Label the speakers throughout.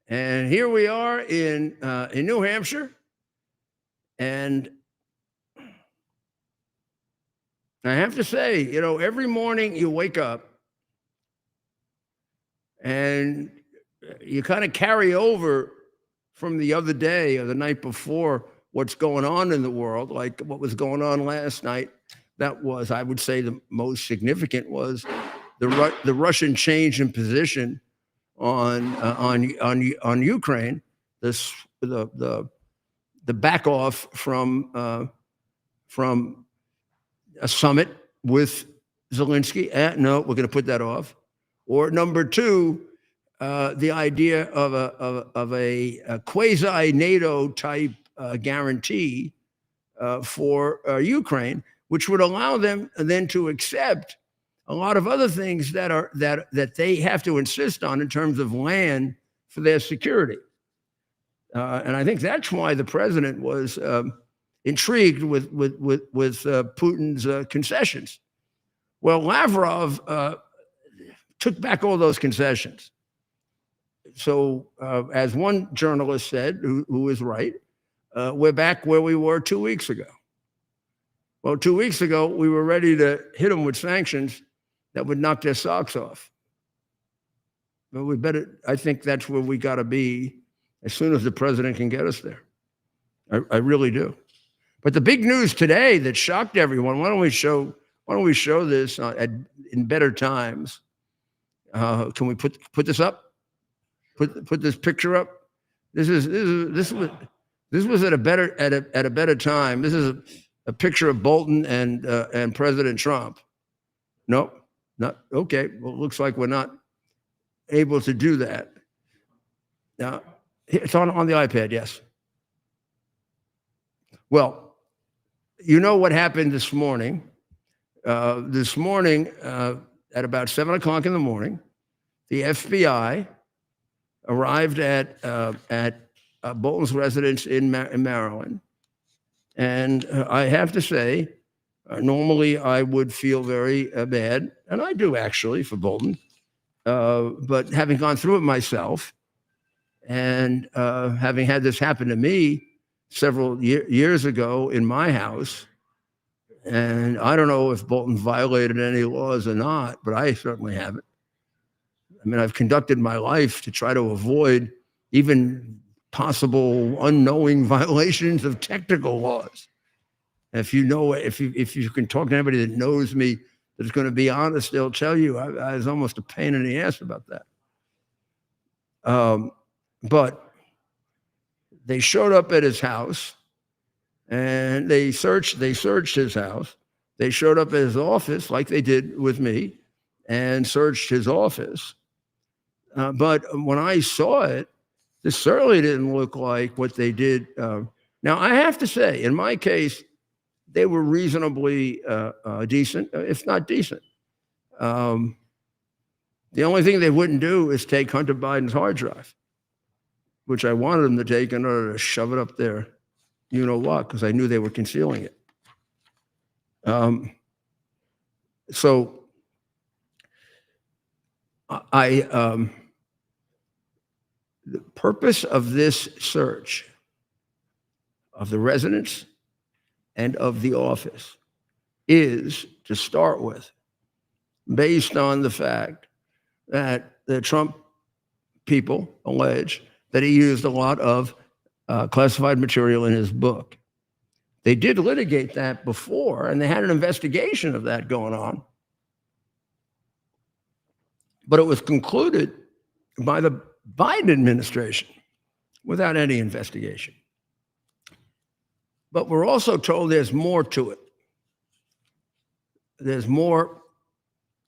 Speaker 1: And here we are in New Hampshire, and I have to say, every morning you wake up and you kind of carry over from the other day or the night before what's going on in the world, like what was going on last night. That was, I would say, the most significant was the Russian change in position on Ukraine, the back off from a summit with Zelensky. No, we're going to put that off. Or number two, the idea of a quasi NATO type guarantee for Ukraine, which would allow them then to accept a lot of other things that they have to insist on in terms of land for their security. And I think that's why the president was intrigued with Putin's concessions. Well, Lavrov took back all those concessions. So, as one journalist said, who is right, we're back where we were 2 weeks ago. Well, 2 weeks ago, we were ready to hit them with sanctions that would knock their socks off. But I think that's where we got to be as soon as the president can get us there. I really do. But the big news today that shocked everyone, why don't we show this in better times? Can we put this up? Put this picture up. This was at a better time. This is a picture of Bolton and President Trump. Nope, not okay. Well, it looks like we're not able to do that. Now, it's on the iPad. Yes. Well, you know what happened this morning. This morning, at about 7 o'clock in the morning, the FBI arrived at Bolton's residence in Maryland. And I have to say, normally I would feel very bad, and I do actually for Bolton. But having gone through it myself and having had this happen to me several years ago in my house, and I don't know if Bolton violated any laws or not, but I certainly haven't. I mean, I've conducted my life to try to avoid even possible unknowing violations of technical laws. If you can talk to anybody that knows me, that's going to be honest, they'll tell you I was almost a pain in the ass about that. But they showed up at his house, and they searched his house. They showed up at his office like they did with me, and searched his office. But when I saw it, this certainly didn't look like what they did. Now, I have to say, in my case, they were reasonably decent, if not decent. The only thing they wouldn't do is take Hunter Biden's hard drive, which I wanted them to take in order to shove it up there, what, because I knew they were concealing it. So the purpose of this search of the residence and of the office is, to start with, based on the fact that the Trump people allege that he used a lot of classified material in his book. They did litigate that before, and they had an investigation of that going on. But it was concluded by the Biden administration without any investigation. But we're also told there's more to it. There's more.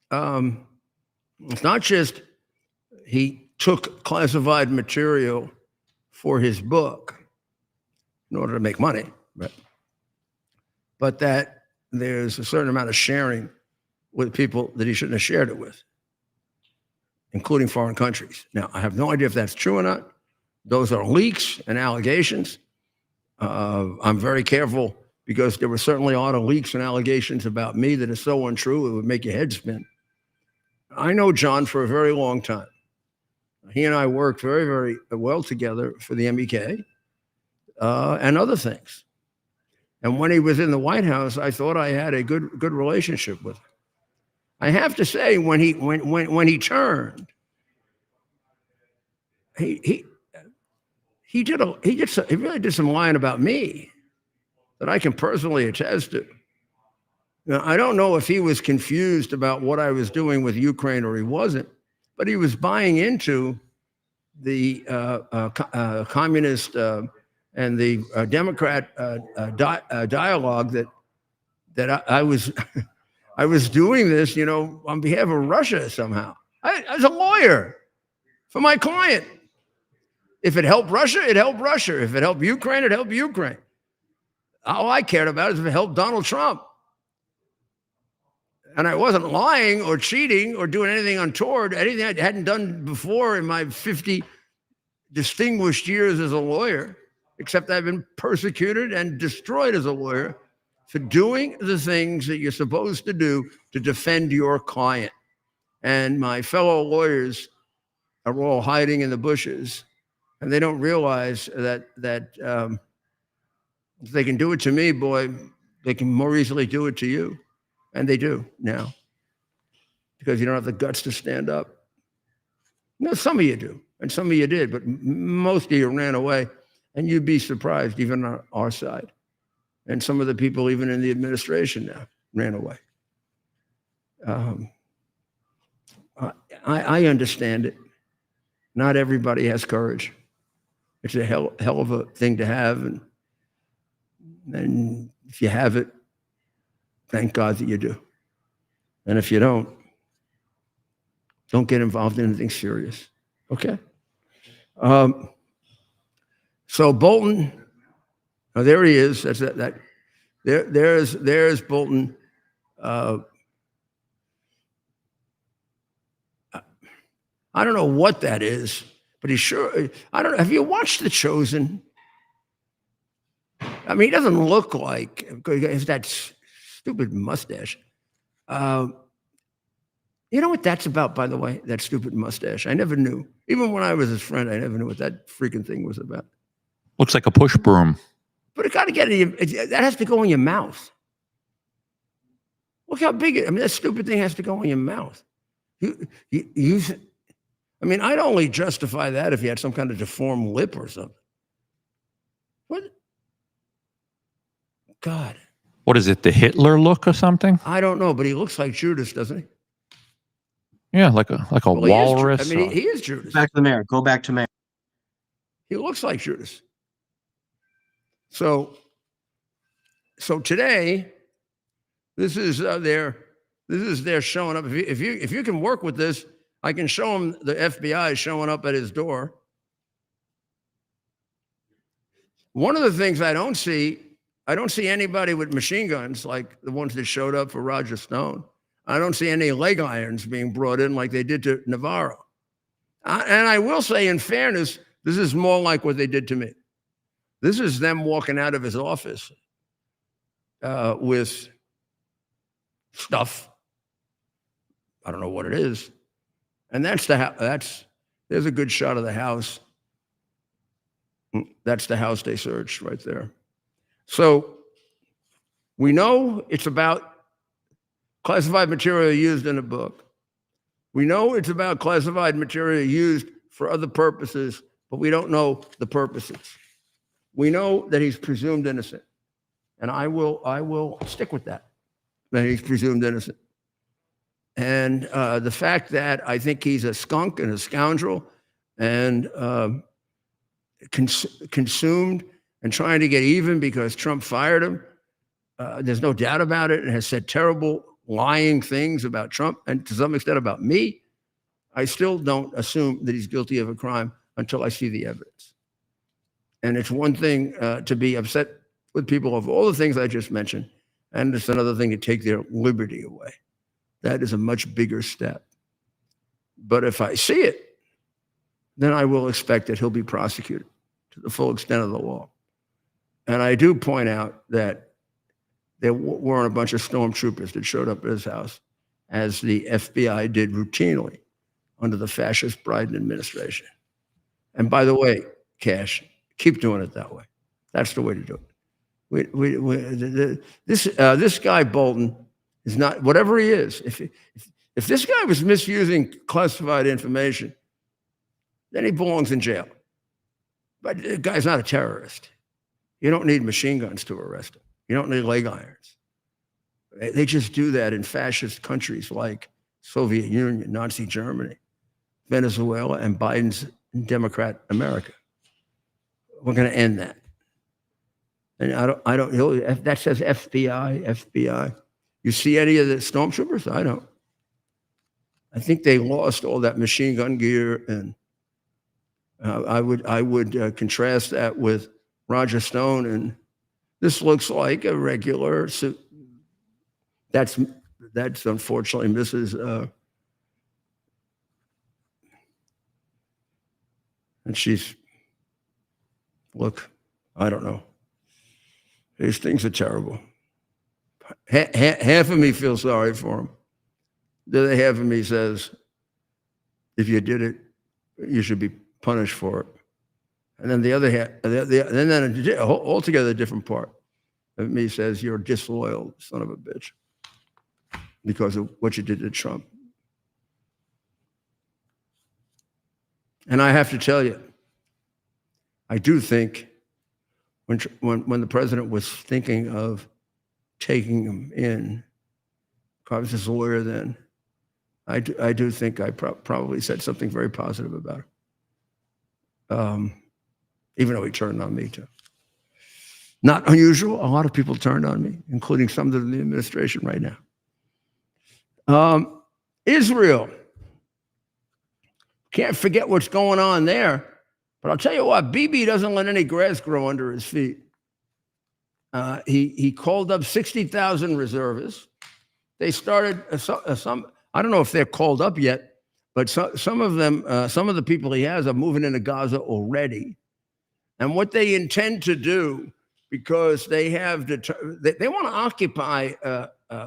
Speaker 1: It's not just he took classified material for his book in order to make money, but that there's a certain amount of sharing with people that he shouldn't have shared it with, including foreign countries. Now, I have no idea if that's true or not. Those are leaks and allegations. I'm very careful because there were certainly a lot of leaks and allegations about me that are so untrue it would make your head spin. I know John for a very long time. He and I worked very, very well together for the MEK and other things. And when he was in the White House, I thought I had a good relationship with him. I have to say, when he turned, he really did some lying about me that I can personally attest to. Now, I don't know if he was confused about what I was doing with Ukraine or he wasn't, but he was buying into the communist and the Democrat dialogue that I was I was doing this, on behalf of Russia somehow. I was a lawyer for my client. If it helped Russia, it helped Russia. If it helped Ukraine, it helped Ukraine. All I cared about is if it helped Donald Trump. And I wasn't lying or cheating or doing anything untoward, anything I hadn't done before in my 50 distinguished years as a lawyer, except I've been persecuted and destroyed as a lawyer for doing the things that you're supposed to do to defend your client. And my fellow lawyers are all hiding in the bushes, and they don't realize that if they can do it to me, boy, they can more easily do it to you. And they do now, because you don't have the guts to stand up. Some of you do, and some of you did, but most of you ran away, and you'd be surprised, even on our side. And some of the people, even in the administration now, ran away. I understand it. Not everybody has courage. It's a hell of a thing to have, and if you have it, thank God that you do. And if you don't get involved in anything serious. Okay? So Bolton, there he is. That's that. There's Bolton. I don't know what that is, but he's sure. I don't know. Have you watched The Chosen? I mean, he doesn't look like, he has that stupid mustache. You know what that's about, by the way? That stupid mustache. I never knew. Even when I was his friend, I never knew what that freaking thing was about.
Speaker 2: Looks like a push broom.
Speaker 1: But it got to get in that has to go in your mouth. Look how big it. I mean, that stupid thing has to go in your mouth. I mean, I'd only justify that if you had some kind of deformed lip or something. What? God.
Speaker 2: What is it, the Hitler look or something?
Speaker 1: I don't know, but he looks like Judas, doesn't he?
Speaker 2: Yeah, like a walrus.
Speaker 1: I mean, he is Judas.
Speaker 3: Back to the mayor. Go back to mayor.
Speaker 1: He looks like Judas. So today, this is their showing up. If you can work with this, I can show him the FBI showing up at his door. One of the things I don't see anybody with machine guns like the ones that showed up for Roger Stone. I don't see any leg irons being brought in like they did to Navarro. And I will say, in fairness, this is more like what they did to me. This is them walking out of his office with stuff. I don't know what it is. And there's a good shot of the house. That's the house they searched right there. So we know it's about classified material used in a book. We know it's about classified material used for other purposes, but we don't know the purposes. We know that he's presumed innocent, and I will stick with that he's presumed innocent. And the fact that I think he's a skunk and a scoundrel and consumed and trying to get even because Trump fired him, there's no doubt about it, and has said terrible lying things about Trump and to some extent about me. I still don't assume that he's guilty of a crime until I see the evidence. And it's one thing to be upset with people of all the things I just mentioned, and it's another thing to take their liberty away. That is a much bigger step. But if I see it, then I will expect that he'll be prosecuted to the full extent of the law. And I do point out that there weren't a bunch of stormtroopers that showed up at his house, as the FBI did routinely under the fascist Biden administration. And by the way, Cash, keep doing it that way. That's the way to do it. This guy Bolton is not, whatever he is. If this guy was misusing classified information, then he belongs in jail. But the guy's not a terrorist. You don't need machine guns to arrest him. You don't need leg irons. They just do that in fascist countries like Soviet Union, Nazi Germany, Venezuela, and Biden's Democrat America. We're going to end that. And that says FBI. You see any of the stormtroopers? I don't. I think they lost all that machine gun gear, and I would contrast that with Roger Stone, and this looks like a regular suit. That's unfortunately Mrs. And she's, look, I don't know. These things are terrible. Half of me feels sorry for him. The other half of me says, if you did it, you should be punished for it. And then the other half, and then altogether a different part of me says, you're a disloyal son of a bitch because of what you did to Trump. And I have to tell you, I do think when the president was thinking of taking him in, I was his lawyer then, I do think I probably said something very positive about him, even though he turned on me too. Not unusual. A lot of people turned on me, including some in the administration right now. Israel. Can't forget what's going on there. But I'll tell you what, Bibi doesn't let any grass grow under his feet. He called up 60,000 reservists. They started some, I don't know if they're called up yet, but some of them, some of the people he has are moving into Gaza already. And what they intend to do, because they have, they want to occupy,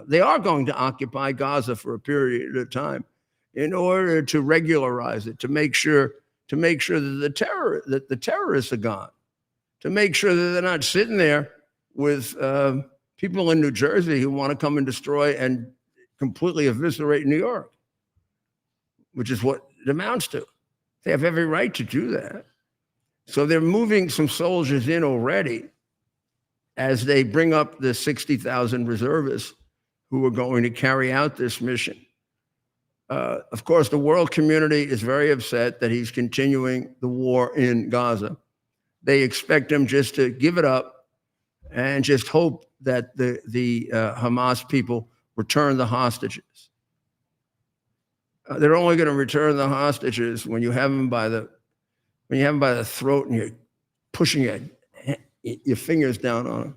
Speaker 1: they are going to occupy Gaza for a period of time in order to regularize it, to make sure that the terrorists are gone, to make sure that they're not sitting there with people in New Jersey who want to come and destroy and completely eviscerate New York, which is what it amounts to. They have every right to do that. So they're moving some soldiers in already as they bring up the 60,000 reservists who are going to carry out this mission. Of course, the world community is very upset that he's continuing the war in Gaza. They expect him just to give it up and just hope that the Hamas people return the hostages. They're only going to return the hostages when you have them by the throat and you're pushing your fingers down on them.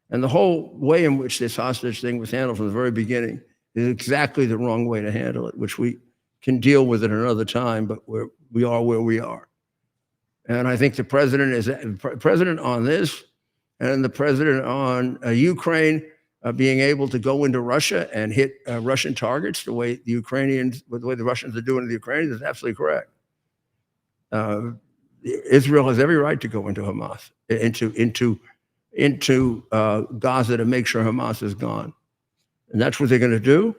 Speaker 1: And the whole way in which this hostage thing was handled from the very beginning is exactly the wrong way to handle it, which we can deal with at another time, but we are where we are. And I think the president is president on this, and the president on Ukraine being able to go into Russia and hit Russian targets the way the Russians are doing to the Ukrainians is absolutely correct. Israel has every right to go into Hamas, into Gaza to make sure Hamas is gone. And that's what they're going to do.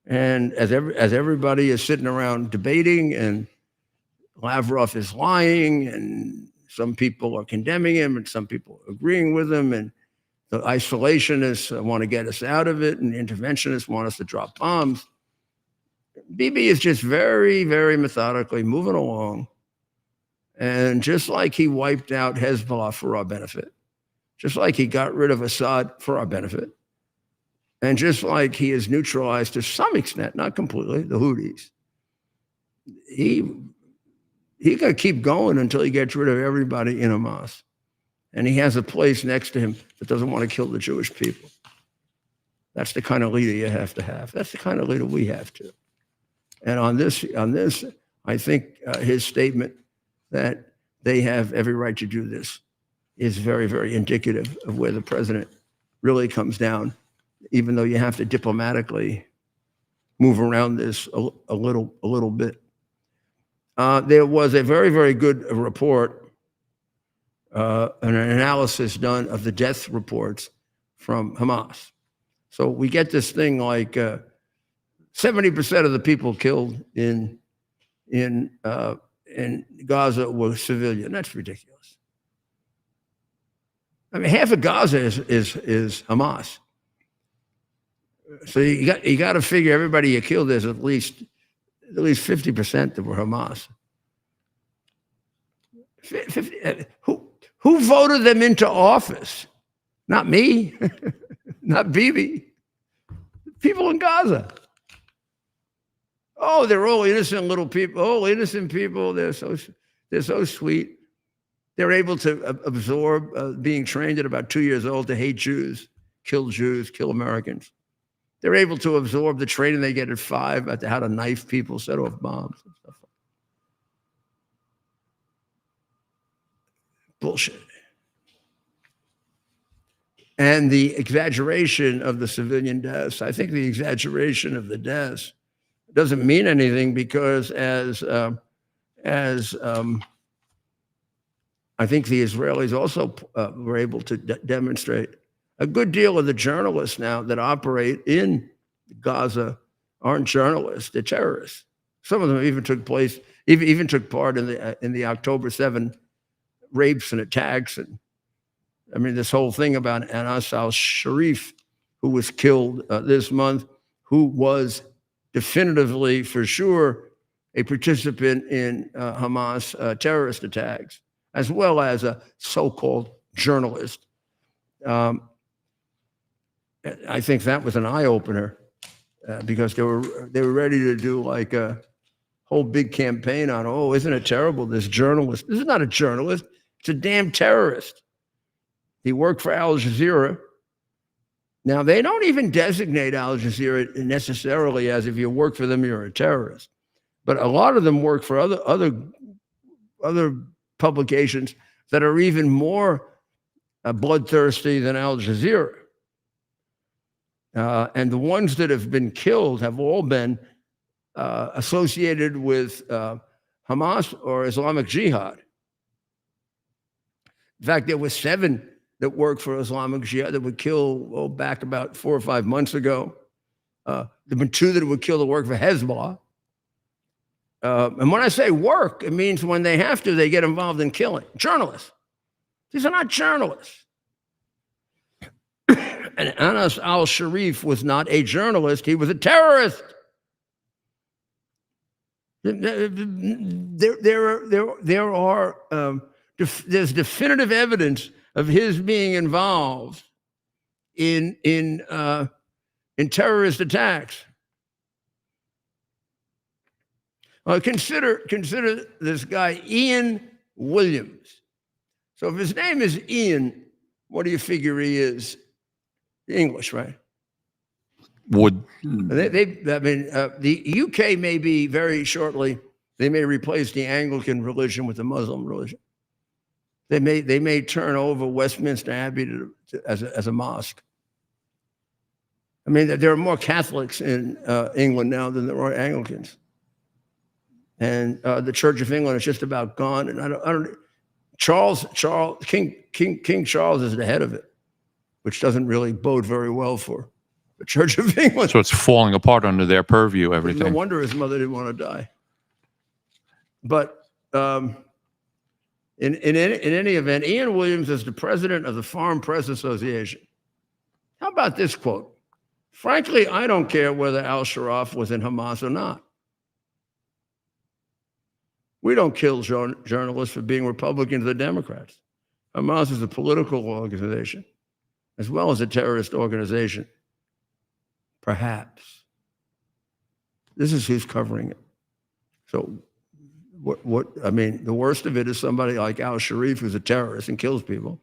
Speaker 1: And as everybody is sitting around debating, and Lavrov is lying, and some people are condemning him, and some people are agreeing with him, and the isolationists want to get us out of it, and the interventionists want us to drop bombs. Bibi is just very, very methodically moving along. And just like he wiped out Hezbollah for our benefit, just like he got rid of Assad for our benefit, and just like he has neutralized to some extent, not completely, the Houthis, he can keep going until he gets rid of everybody in Hamas. And he has a place next to him that doesn't want to kill the Jewish people. That's the kind of leader you have to have. That's the kind of leader we have to. And on this, I think his statement that they have every right to do this is very, very indicative of where the president really comes down, even though you have to diplomatically move around this a little bit. there was a very, very good report, an analysis done of the death reports from Hamas. So we get this thing like 70% of the people killed in Gaza were civilian. That's ridiculous. I mean, half of Gaza is Hamas. So you got to figure everybody you killed, there's at least 50% that were Hamas. 50, who voted them into office? Not me, not Bibi. People in Gaza. Oh, they're all innocent little people. Oh, innocent people. They're so sweet. They're able to absorb being trained at about 2 years old to hate Jews, kill Americans. They're able to absorb the training they get at 5 about how to knife people, set off bombs and stuff. Bullshit. And the exaggeration of the civilian deaths, I think the exaggeration of the deaths doesn't mean anything because as I think the Israelis also were able to demonstrate, a good deal of the journalists now that operate in Gaza aren't journalists; they're terrorists. Some of them even took part in the October 7 rapes and attacks, and I mean this whole thing about Anas al-Sharif, who was killed this month, who was definitively, for sure, a participant in Hamas terrorist attacks, as well as a so-called journalist. I think that was an eye-opener because they were ready to do like a whole big campaign on, oh, isn't it terrible, this journalist? This is not a journalist. It's a damn terrorist. He worked for Al Jazeera. Now, they don't even designate Al Jazeera necessarily as if you work for them, you're a terrorist. But a lot of them work for other publications that are even more bloodthirsty than Al Jazeera. And the ones that have been killed have all been associated with Hamas or Islamic Jihad. In fact, there were 7 that worked for Islamic Jihad that were killed back about 4 or 5 months ago. There have been 2 that were killed that work for Hezbollah. And when I say work, it means when they have to, they get involved in killing. Journalists. These are not journalists. And Anas al-Sharif was not a journalist. He was a terrorist. There's definitive evidence of his being involved in terrorist attacks. Consider this guy, Ian Williams. So if his name is Ian, what do you figure he is? English, right? The UK may be very shortly, they may replace the Anglican religion with the Muslim religion. They may turn over Westminster Abbey as a mosque. I mean, there are more Catholics in England now than there are Anglicans. And the Church of England is just about gone. And I don't King Charles is the head of it, which doesn't really bode very well for the Church of England.
Speaker 2: So it's falling apart under their purview, everything.
Speaker 1: No wonder his mother didn't want to die. But in any event, Ian Williams is the president of the Foreign Press Association. How about this quote? Frankly, I don't care whether al-Sharaf was in Hamas or not. We don't kill journalists for being Republicans or Democrats. Hamas is a political organization as well as a terrorist organization. Perhaps. This is who's covering it. So I mean, the worst of it is somebody like al-Sharif who's a terrorist and kills people.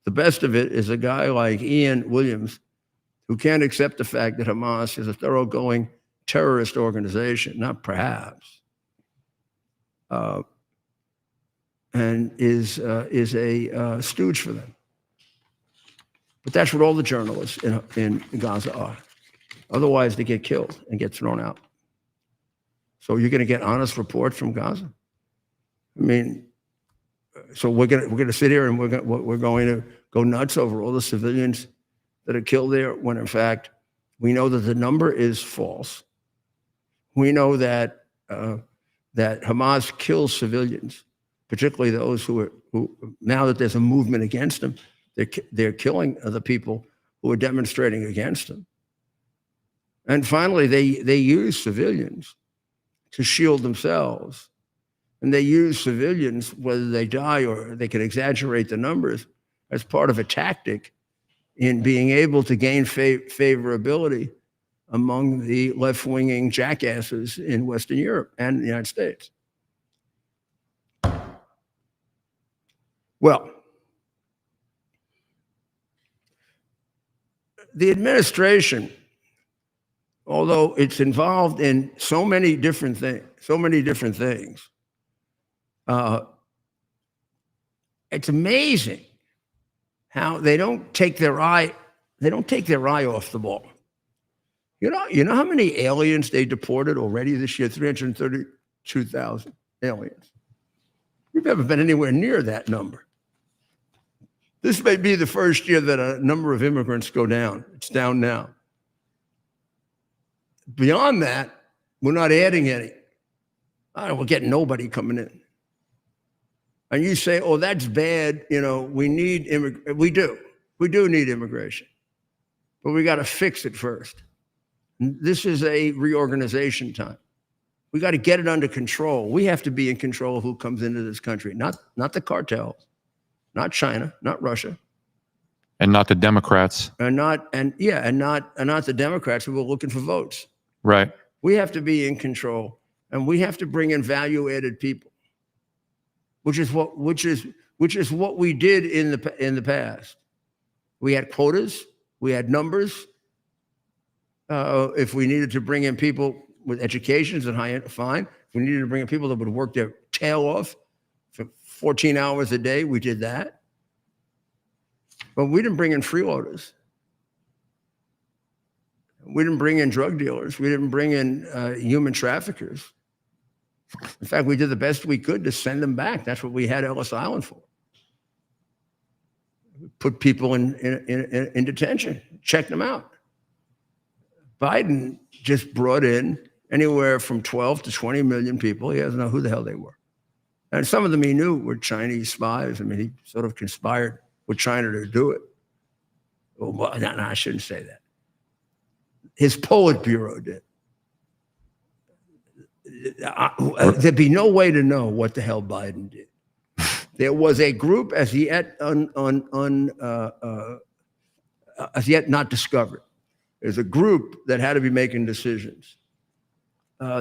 Speaker 1: The best of it is a guy like Ian Williams who can't accept the fact that Hamas is a thoroughgoing terrorist organization, not perhaps. And is a stooge for them. But that's what all the journalists in Gaza are. Otherwise, they get killed and get thrown out. So you're going to get honest reports from Gaza? I mean, so we're gonna sit here and we're going to go nuts over all the civilians that are killed there, when in fact we know that the number is false. We know that that Hamas kills civilians, particularly those who now that there's a movement against them, they're killing the people who are demonstrating against them. And finally, they use civilians to shield themselves. And they use civilians, whether they die or they can exaggerate the numbers, as part of a tactic in being able to gain favorability among the left-winging jackasses in Western Europe and the United States. Well, the administration, although it's involved in so many different things, it's amazing how they don't take their eye off the ball. You know how many aliens they deported already this year? 332,000 aliens. We've never been anywhere near that number. This may be the first year that a number of immigrants go down. It's down now. Beyond that, we're not adding any. We're getting nobody coming in. And you say, oh, that's bad. You know, we do need immigration, but we got to fix it first. This is a reorganization time. We got to get it under control. We have to be in control of who comes into this country, not the cartels, not China, not Russia,
Speaker 2: and not the Democrats,
Speaker 1: and not the Democrats who are looking for votes.
Speaker 2: Right.
Speaker 1: We have to be in control, and we have to bring in value-added people, which is what we did in the past. We had quotas, we had numbers. If we needed to bring in people with educations and high-end, fine. If we needed to bring in people that would work their tail off for 14 hours a day, we did that. But we didn't bring in freeloaders. We didn't bring in drug dealers. We didn't bring in human traffickers. In fact, we did the best we could to send them back. That's what we had Ellis Island for. Put people in detention, check them out. Biden just brought in anywhere from 12 to 20 million people. He doesn't know who the hell they were. And some of them he knew were Chinese spies. I mean, he sort of conspired with China to do it. Well, no, I shouldn't say that. His Politburo did. There'd be no way to know what the hell Biden did. There was a group as yet not discovered. There's a group that had to be making decisions.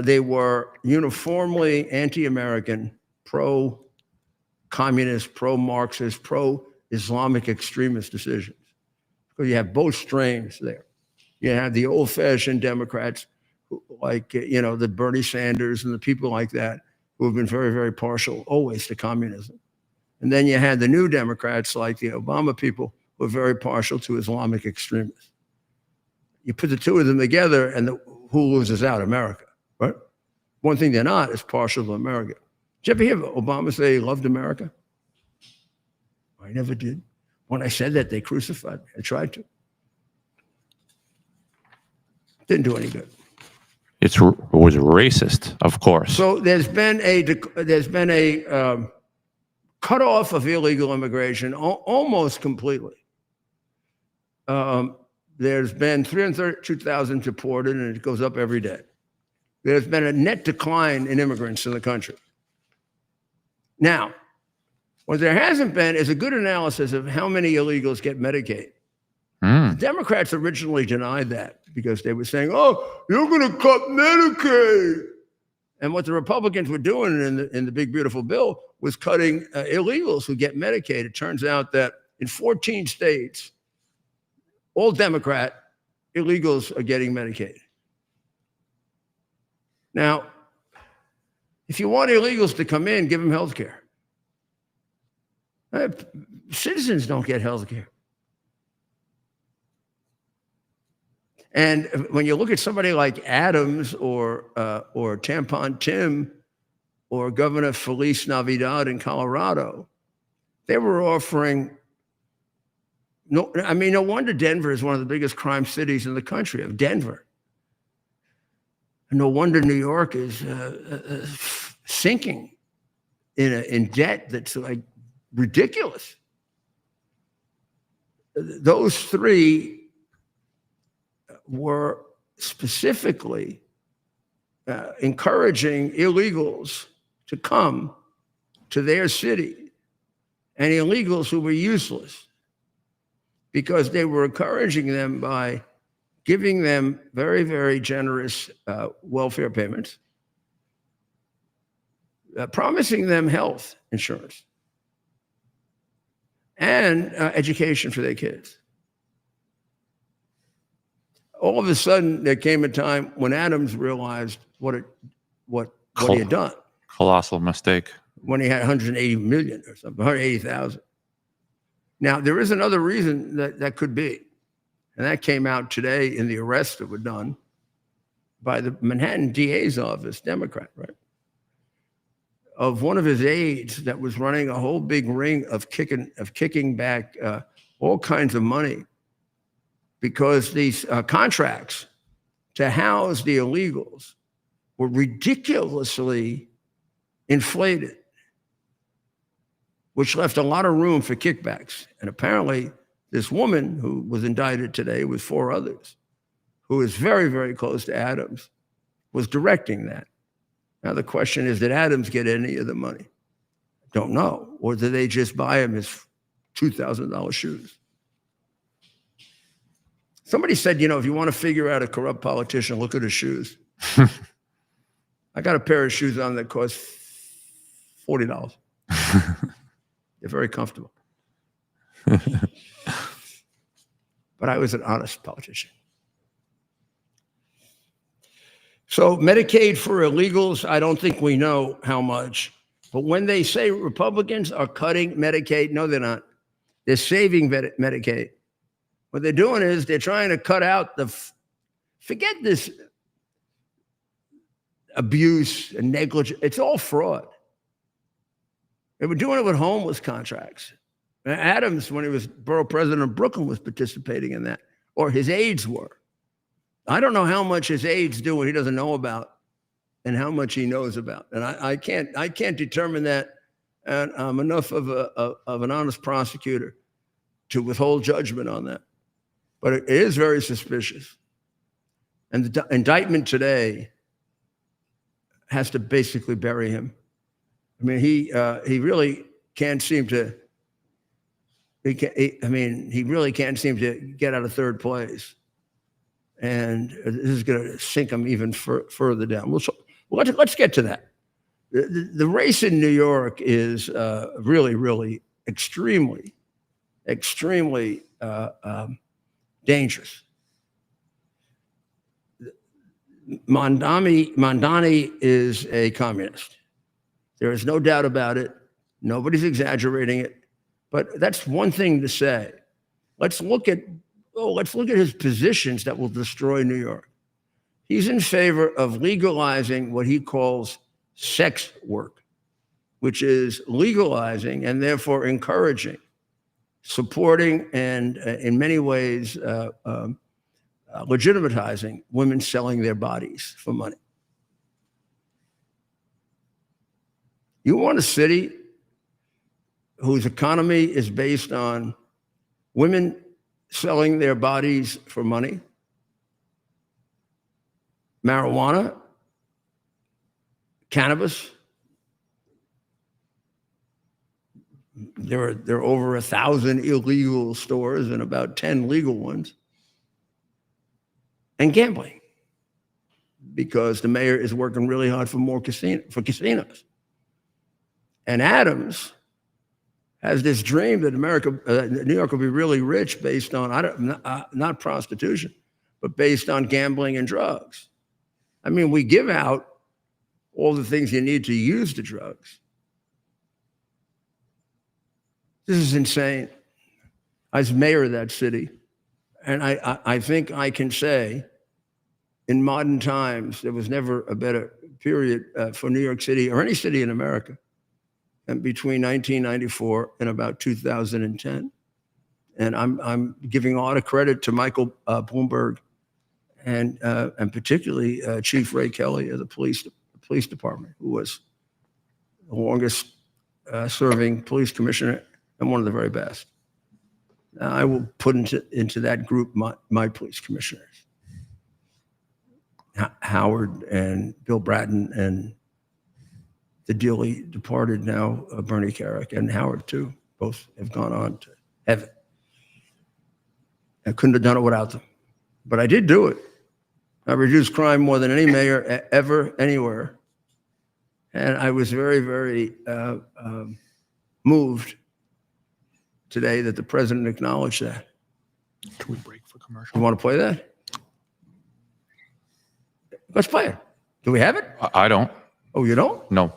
Speaker 1: They were uniformly anti-American, pro-communist, pro-Marxist, pro-Islamic extremist decisions. Because you have both strains there. You have the old-fashioned Democrats, like the Bernie Sanders and the people like that, who have been very, very partial always to communism. And then you had the new Democrats, like the Obama people, who are very partial to Islamic extremists. You put the two of them together, and who loses out? America, right? One thing they're not is partial to America. Did you ever hear Obama say he loved America? I never did. When I said that, they crucified me. I tried to. Didn't do any good.
Speaker 2: It was racist, of course.
Speaker 1: So there's been a cutoff of illegal immigration almost completely. There's been 332,000 deported, and it goes up every day. There's been a net decline in immigrants in the country. Now, what there hasn't been is a good analysis of how many illegals get Medicaid. The Democrats originally denied that because they were saying, oh, you're going to cut Medicaid. And what the Republicans were doing in the big, beautiful bill was cutting illegals who get Medicaid. It turns out that in 14 states, all Democrat illegals are getting Medicaid. Now, if you want illegals to come in, give them health care. Citizens don't get health care. And when you look at somebody like Adams or Tampon Tim or Governor Feliz Navidad in Colorado, they were offering, no wonder Denver is one of the biggest crime cities in the country, of Denver. And no wonder New York is sinking in debt that's like ridiculous. Those three were specifically encouraging illegals to come to their city, and illegals who were useless, because they were encouraging them by giving them very, very generous welfare payments, promising them health insurance and education for their kids. All of a sudden, there came a time when Adams realized what he had done.
Speaker 2: Colossal mistake.
Speaker 1: When he had 180 million or something, 180,000. Now, there is another reason that could be, and that came out today in the arrests that were done by the Manhattan DA's office, Democrat, right? Of one of his aides that was running a whole big ring of kicking back all kinds of money, because these contracts to house the illegals were ridiculously inflated, which left a lot of room for kickbacks. And apparently, this woman who was indicted today with 4 others, who is very, very close to Adams, was directing that. Now, the question is, did Adams get any of the money? Don't know. Or did they just buy him his $2,000 shoes? Somebody said, if you want to figure out a corrupt politician, look at his shoes. I got a pair of shoes on that cost $40. They're very comfortable. But I was an honest politician. So Medicaid for illegals, I don't think we know how much. But when they say Republicans are cutting Medicaid, no, they're not. They're saving Medicaid. What they're doing is they're trying to cut out forget this abuse and negligence. It's all fraud. They were doing it with homeless contracts. Adams, when he was borough president of Brooklyn, was participating in that, or his aides were. I don't know how much his aides do and he doesn't know about, and how much he knows about. And I can't determine that. And I'm enough of an honest prosecutor to withhold judgment on that. But it is very suspicious. And the indictment today has to basically bury him. I mean, he really can't seem to. He really can't seem to get out of third place, and this is going to sink him even further down. Let's get to that. The race in New York is really, really extremely dangerous. Mondani is a communist. There is no doubt about it. Nobody's exaggerating it. But that's one thing to say. Let's look at his positions that will destroy New York. He's in favor of legalizing what he calls sex work, which is legalizing and therefore encouraging, supporting, and in many ways legitimatizing women selling their bodies for money. You want a city whose economy is based on women selling their bodies for money, marijuana, cannabis. There are over 1,000 illegal stores and about 10 legal ones, and gambling, because the mayor is working really hard for more casinos. And Adams has this dream that New York will be really rich based on not prostitution, but based on gambling and drugs. I mean, we give out all the things you need to use the drugs. This is insane. I was mayor of that city, and I think I can say, in modern times, there was never a better period for New York City or any city in America, and between 1994 and about 2010. And I'm giving a lot of credit to Michael Bloomberg and particularly Chief Ray Kelly of the police department, who was the longest serving police commissioner and one of the very best. I will put into that group my police commissioners, Howard and Bill Bratton, and the dearly departed now Bernie Carrick, and Howard too. Both have gone on to heaven. I couldn't have done it without them, but I did do it. I reduced crime more than any mayor ever, anywhere. And I was very, very moved today that the president acknowledged that.
Speaker 2: Can we break for commercial?
Speaker 1: You want to play that? Let's play it. Do we have it?
Speaker 2: I don't.
Speaker 1: Oh, you don't?
Speaker 2: No.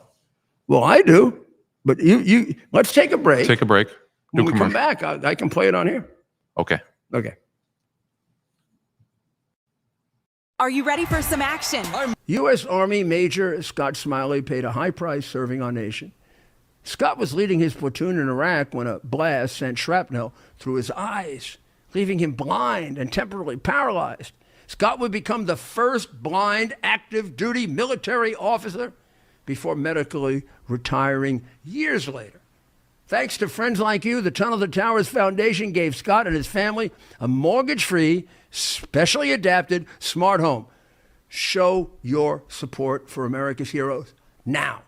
Speaker 1: Well, I do. But you let's take a break.
Speaker 2: Take a break.
Speaker 1: When we come back, I can play it on here.
Speaker 2: Okay.
Speaker 1: Okay.
Speaker 3: Are you ready for some action?
Speaker 1: U.S. Army Major Scott Smiley paid a high price serving our nation. Scott was leading his platoon in Iraq when a blast sent shrapnel through his eyes, leaving him blind and temporarily paralyzed. Scott would become the first blind active duty military officer before medically retiring years later. Thanks to friends like you, the Tunnel to Towers Foundation gave Scott and his family a mortgage-free, specially adapted smart home. Show your support for America's heroes now.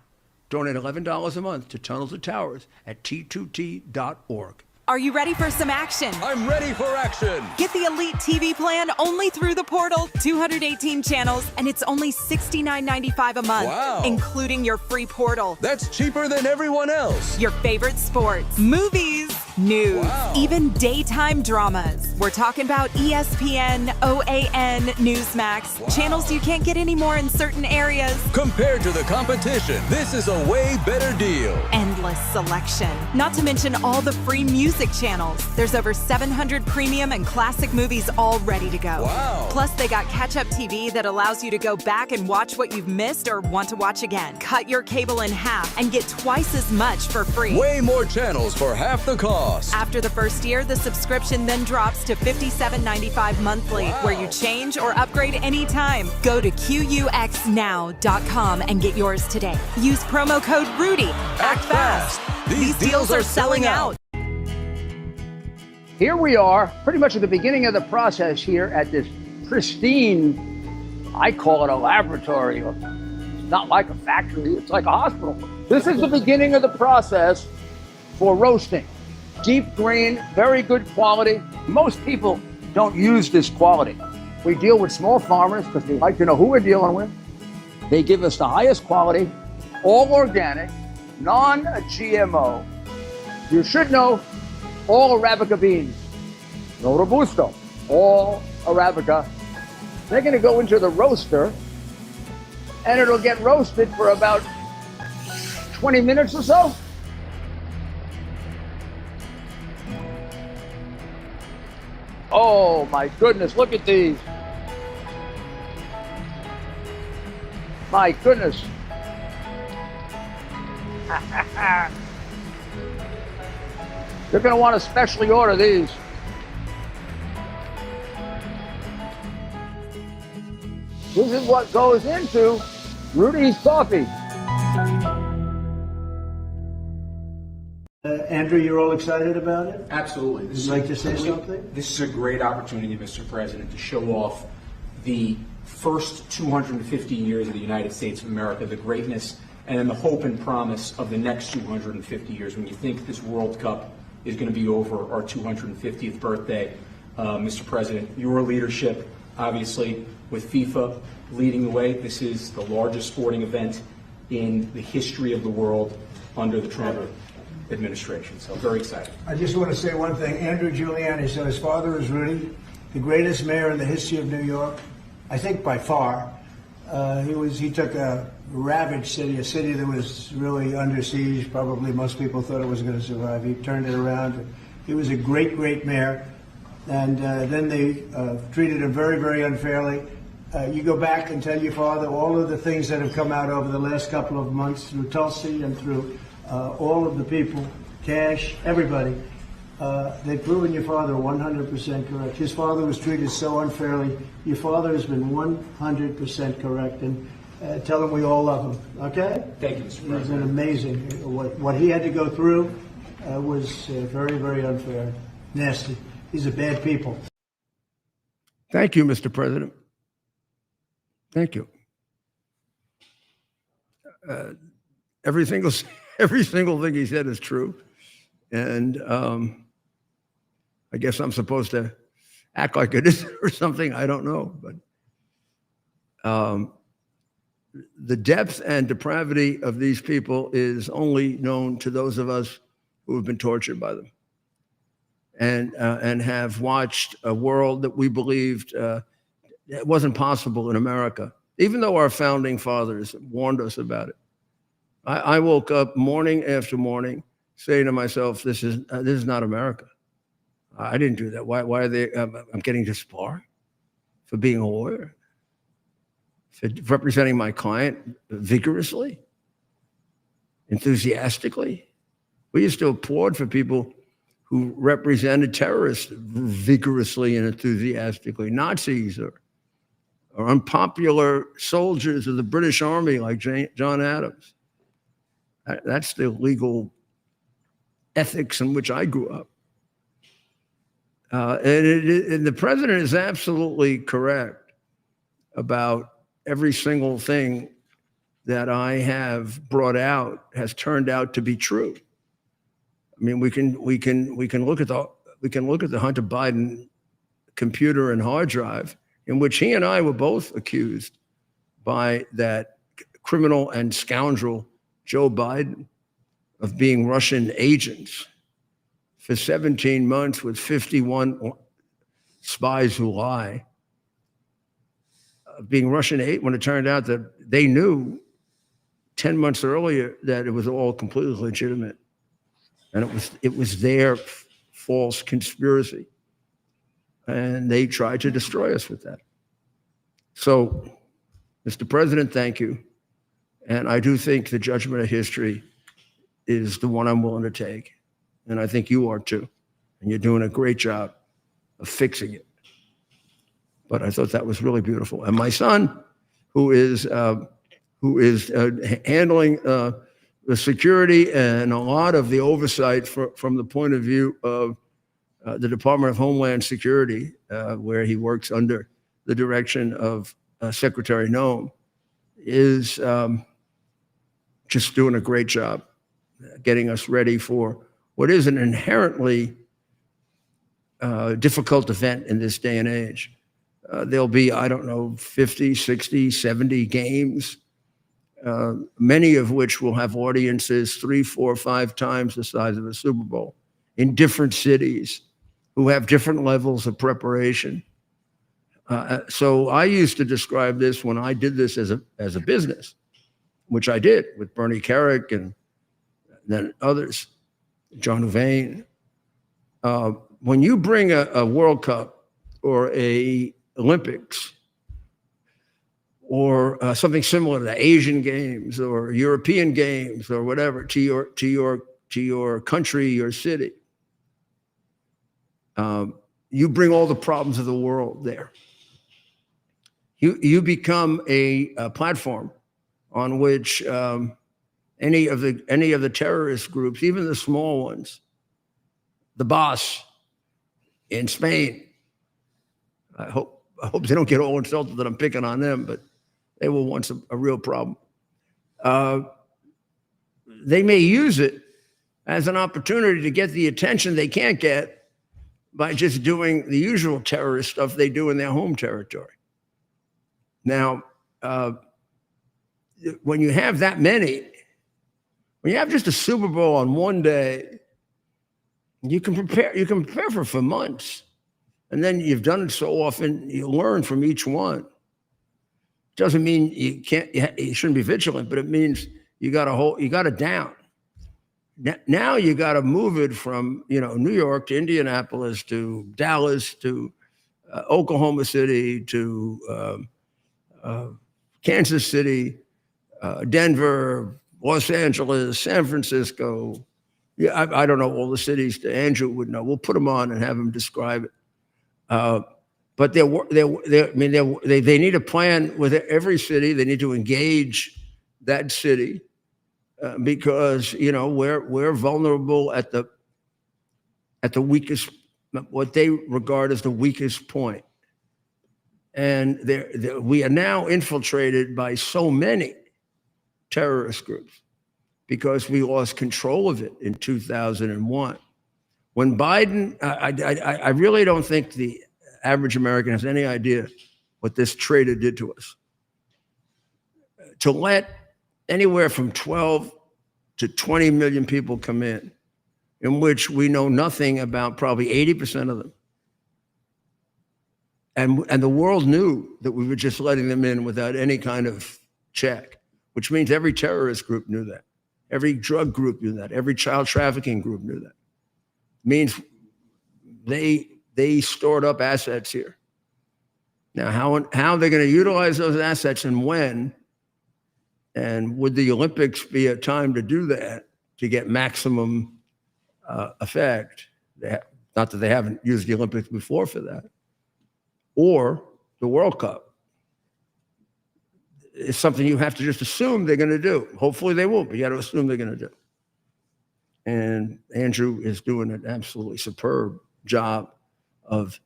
Speaker 1: Donate $11 a month to Tunnel to Towers at T2T.org.
Speaker 3: Are you ready for some action?
Speaker 4: I'm ready for action.
Speaker 3: Get the Elite TV plan only through the portal. 218 channels, and it's only $69.95 a month,
Speaker 4: Wow.
Speaker 3: including your free portal.
Speaker 4: That's cheaper than everyone else.
Speaker 3: Your favorite sports, movies, news,
Speaker 4: Wow.
Speaker 3: even daytime dramas. We're talking about ESPN, OAN, Newsmax,
Speaker 4: Wow.
Speaker 3: channels you can't get anymore in certain areas.
Speaker 4: Compared to the competition, this is a way better deal.
Speaker 3: Endless selection. Not to mention all the free music channels. There's over 700 premium and classic movies all ready to go.
Speaker 4: Wow.
Speaker 3: Plus, they got catch-up TV that allows you to go back and watch what you've missed or want to watch again. Cut your cable in half and get twice as much for free.
Speaker 4: Way more channels for half the cost.
Speaker 3: After the first year, the subscription then drops to $57.95 monthly,
Speaker 4: Wow.
Speaker 3: where you change or upgrade anytime. Go to QUXNow.com and get yours today. Use promo code Rudy. Act fast. These deals are selling out.
Speaker 1: Here we are, pretty much at the beginning of the process here at this pristine, I call it a laboratory. It's not like a factory, it's like a hospital. This is the beginning of the process for roasting. Deep grain, very good quality. Most people don't use this quality. We deal with small farmers because they like to know who we're dealing with. They give us the highest quality, all organic, non-GMO. You should know all Arabica beans, no Robusto, all Arabica. They're going to go into the roaster, and it'll get roasted for about 20 minutes or so. Oh my goodness, look at these. My goodness. You're going to want to specially order these. This is what goes into Rudy's coffee.
Speaker 5: Andrew, you're all excited about it?
Speaker 6: Absolutely.
Speaker 5: Would you like to say something?
Speaker 6: This is a great opportunity, Mr. President, to show off the first 250 years of the United States of America, the greatness and then the hope and promise of the next 250 years. When you think this World Cup is going to be over our 250th birthday, Mr. President, your leadership, obviously, with FIFA leading the way, this is the largest sporting event in the history of the world under the Trump administration. So very excited.
Speaker 5: I just want to say one thing. Andrew Giuliani said his father is Rudy, the greatest mayor in the history of New York, I think by far. He took a ravaged city, a city that was really under siege. Probably most people thought it was going to survive. He turned it around. He was a great, great mayor. And then they treated him very, very unfairly. You go back and tell your father all of the things that have come out over the last couple of months through Tulsi and through all of the people, Cash, everybody. They've proven your father 100% correct. His father was treated so unfairly. Your father has been 100% correct. And tell him we all love him. Okay?
Speaker 6: Thank you, Mr.
Speaker 5: He's been
Speaker 6: President.
Speaker 5: amazing. What he had to go through was very, very unfair. Nasty. These are bad people.
Speaker 1: Thank you, Mr. President. Thank you. Every single thing he said is true. And I guess I'm supposed to act like it is or something. I don't know. But the depth and depravity of these people is only known to those of us who have been tortured by them and have watched a world that we believed it wasn't possible in America, even though our founding fathers warned us about it. I woke up morning after morning saying to myself, this is not America. I didn't do that. Why are they, I'm getting disbarred for being a lawyer, for representing my client vigorously, enthusiastically. We used to applaud for people who represented terrorists vigorously and enthusiastically, Nazis or unpopular soldiers of the British Army like John Adams. That's the legal ethics in which I grew up. And the president is absolutely correct about every single thing that I have brought out has turned out to be true. I mean, we can look at the Hunter Biden computer and hard drive, in which he and I were both accused by that criminal and scoundrel Joe Biden of being Russian agents for 17 months with 51 spies who lie. Being Russian aid, when it turned out that they knew 10 months earlier that it was all completely legitimate, and it was their false conspiracy, and they tried to destroy us with that. So, Mr. President, thank you, and I do think the judgment of history is the one I'm willing to take, and I think you are too, and you're doing a great job of fixing it. But I thought that was really beautiful. And my son, who is handling the security and a lot of the oversight from the point of view of the Department of Homeland Security, where he works under the direction of Secretary Noem, is just doing a great job getting us ready for what is an inherently difficult event in this day and age. There'll be, I don't know, 50, 60, 70 games, many of which will have audiences 3, 4, 5 times the size of a Super Bowl in different cities who have different levels of preparation. So I used to describe this when I did this as a business, which I did with Bernie Carrick and then others, John Huvane. When you bring a World Cup or a Olympics or something similar to the Asian Games or European Games or whatever to your country, your city, you bring all the problems of the world there. You become a platform on which any of the terrorist groups, even the small ones, the boss in Spain. I hope they don't get all insulted that I'm picking on them, but they were once a real problem. They may use it as an opportunity to get the attention they can't get by just doing the usual terrorist stuff they do in their home territory. Now, when you have that many, when you have just a Super Bowl on one day, you can prepare for months. And then you've done it so often, you learn from each one. Doesn't mean you shouldn't be vigilant, but it means you got it down. Now you got to move it from New York to Indianapolis to Dallas to Oklahoma City to Kansas City, Denver, Los Angeles, San Francisco. Yeah, I don't know all the cities that Andrew would know. We'll put them on and have him describe it. But they need a plan with every city. They need to engage that city because we're vulnerable at the weakest, what they regard as the weakest point. And we are now infiltrated by so many terrorist groups because we lost control of it in 2001. When Biden, I really don't think the average American has any idea what this traitor did to us. To let anywhere from 12 to 20 million people come in which we know nothing about probably 80% of them. And the world knew that we were just letting them in without any kind of check, which means every terrorist group knew that. Every drug group knew that. Every child trafficking group knew that. It means they stored up assets here. Now, how they're going to utilize those assets and when, and would the Olympics be a time to do that to get maximum effect? Not that they haven't used the Olympics before for that. Or the World Cup. It's something you have to just assume they're going to do. Hopefully they won't, but you got to assume they're going to do. And Andrew is doing an absolutely superb job of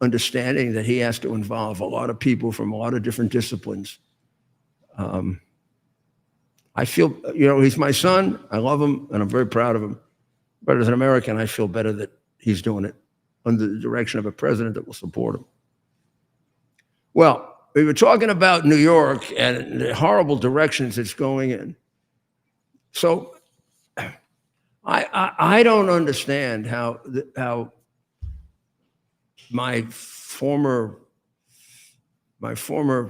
Speaker 1: understanding that he has to involve a lot of people from a lot of different disciplines. I feel, he's my son. I love him, and I'm very proud of him. But as an American, I feel better that he's doing it under the direction of a president that will support him. Well, we were talking about New York and the horrible directions it's going in. So I don't understand how my former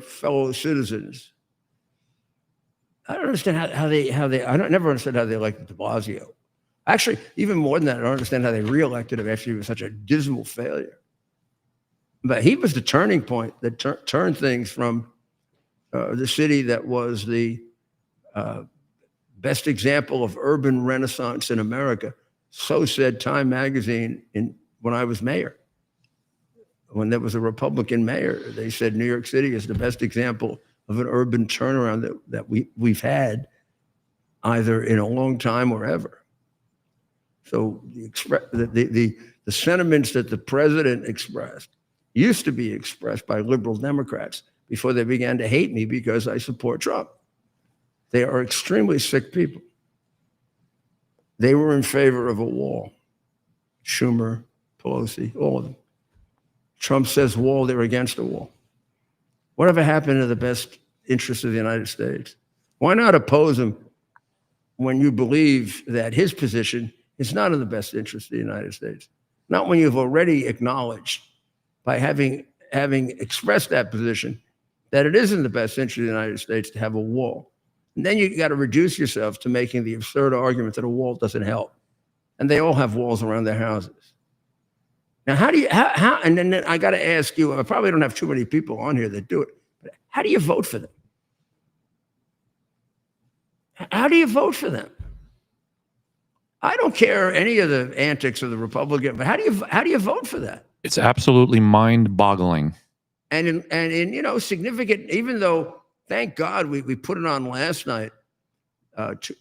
Speaker 1: fellow citizens, I don't understand how they never understood how they elected de Blasio. Actually, even more than that, I don't understand how they reelected him after he was such a dismal failure. But he was the turning point that turned things from the city that was the best example of urban renaissance in America. So said Time magazine when I was mayor. When there was a Republican mayor, they said New York City is the best example of an urban turnaround that we've had either in a long time or ever. So the sentiments that the president expressed used to be expressed by liberal Democrats before they began to hate me because I support Trump. They are extremely sick people. They were in favor of a wall. Schumer, Pelosi, all of them. Trump says wall, they're against a wall. Whatever happened to the best interests of the United States? Why not oppose him when you believe that his position is not in the best interest of the United States? Not when you've already acknowledged, by having expressed that position, that it is in the best interest of the United States to have a wall. And then you got to reduce yourself to making the absurd argument that a wall doesn't help. And they all have walls around their houses. Now, and then I got to ask you, I probably don't have too many people on here that do it, but how do you vote for them? How do you vote for them? I don't care any of the antics of the Republican, but how do you vote for that?
Speaker 2: It's absolutely mind-boggling.
Speaker 1: And in significant, even though, thank God, we put it on last night. The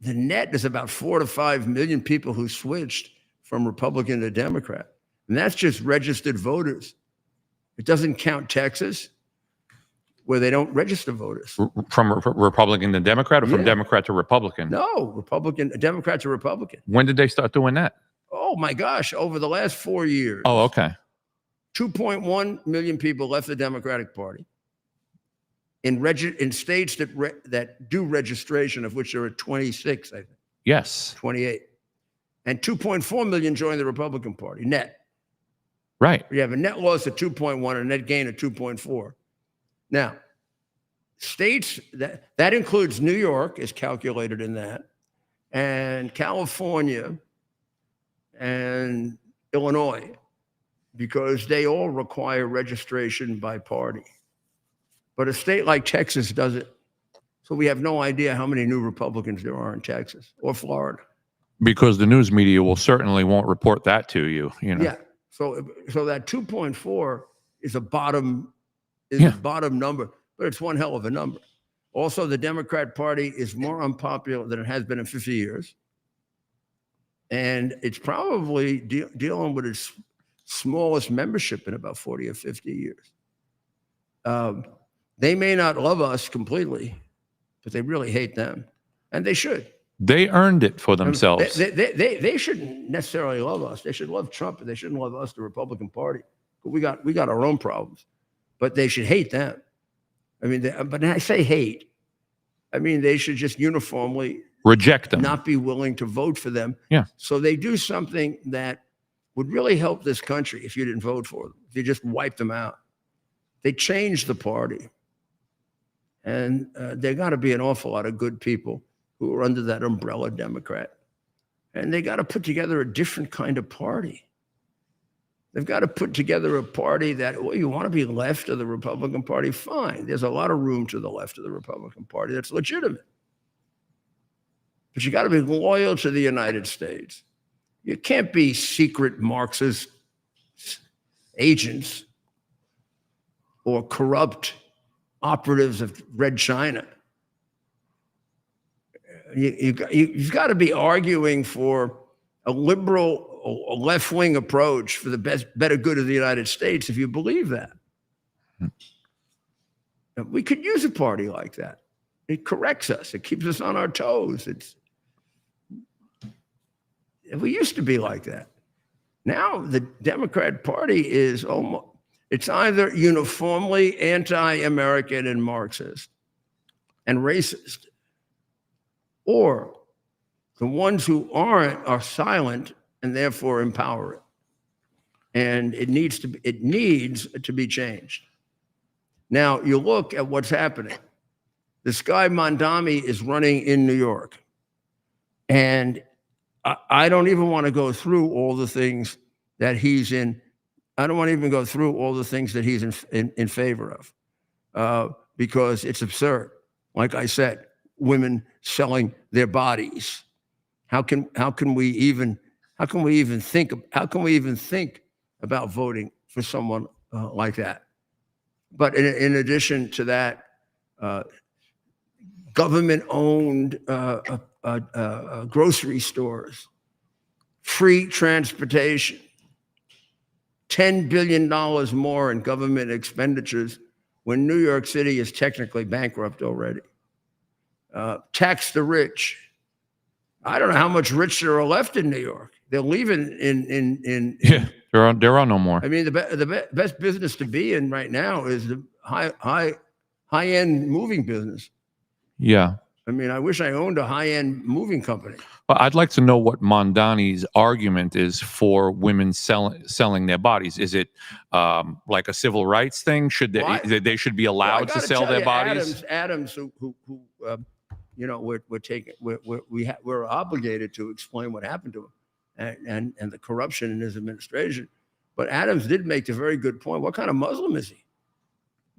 Speaker 1: net is about 4 to 5 million people who switched from Republican to Democrat. And that's just registered voters. It doesn't count Texas, where they don't register voters.
Speaker 2: From Republican to Democrat, or from Democrat to Republican?
Speaker 1: No, Democrat to Republican.
Speaker 2: When did they start doing that?
Speaker 1: Oh my gosh, over the last 4 years.
Speaker 2: Oh, okay.
Speaker 1: 2.1 million people left the Democratic Party. In states that do registration, of which there are 26, I think.
Speaker 2: Yes.
Speaker 1: 28. And 2.4 million joined the Republican Party, net.
Speaker 2: Right.
Speaker 1: You have a net loss of 2.1 and a net gain of 2.4. Now, states, that includes New York, is calculated in that, and California and Illinois, because they all require registration by party. But a state like Texas does it. So we have no idea how many new Republicans there are in Texas or Florida.
Speaker 2: Because the news media won't report that to you.
Speaker 1: Yeah. So that 2.4 is a bottom number, but it's one hell of a number. Also, the Democrat Party is more unpopular than it has been in 50 years. And it's probably dealing with its smallest membership in about 40 or 50 years. They may not love us completely, but they really hate them. And they should.
Speaker 2: They earned it for themselves.
Speaker 1: They shouldn't necessarily love us. They should love Trump, but they shouldn't love us, the Republican Party. But we got our own problems. But they should hate them. I mean, but when I say hate, I mean they should just uniformly
Speaker 2: Reject them.
Speaker 1: not be willing to vote for them.
Speaker 2: Yeah.
Speaker 1: So they do something that would really help this country if you didn't vote for them. If you just wipe them out. They changed the party. And there got to be an awful lot of good people who are under that umbrella Democrat. And they got to put together a different kind of party. They've got to put together a party that, well, you want to be left of the Republican Party? Fine. There's a lot of room to the left of the Republican Party. That's legitimate. But you got to be loyal to the United States. You can't be secret Marxist agents or corrupt operatives of Red China. You've got to be arguing for a liberal, a left-wing approach for the better good of the United States if you believe that. We could use a party like that. It corrects us. It keeps us on our toes. We used to be like that. Now the Democrat Party is it's either uniformly anti-American and Marxist and racist, or the ones who aren't are silent and therefore empower it. And it needs to be changed. Now you look at what's happening. This guy Mondami is running in New York, and I don't even want to go through all the things that he's in. I don't want to even go through all the things that he's in favor of, because it's absurd. Like I said, women selling their bodies. How can we even think about voting for someone like that? But in addition to that, government-owned grocery stores, free transportation, $10 billion more in government expenditures when New York City is technically bankrupt already. Tax the rich. I don't know how much rich there are left in New York. They're leaving
Speaker 2: Yeah, there are no more.
Speaker 1: I mean, the best business to be in right now is the high-end moving business.
Speaker 2: Yeah.
Speaker 1: I mean, I wish I owned a high-end moving company.
Speaker 2: Well, I'd like to know what Mondani's argument is for women selling their bodies. Is it like a civil rights thing? Should they should be allowed to sell their bodies?
Speaker 1: Adams, who we're obligated to explain what happened to him and the corruption in his administration. But Adams did make a very good point. What kind of Muslim is he?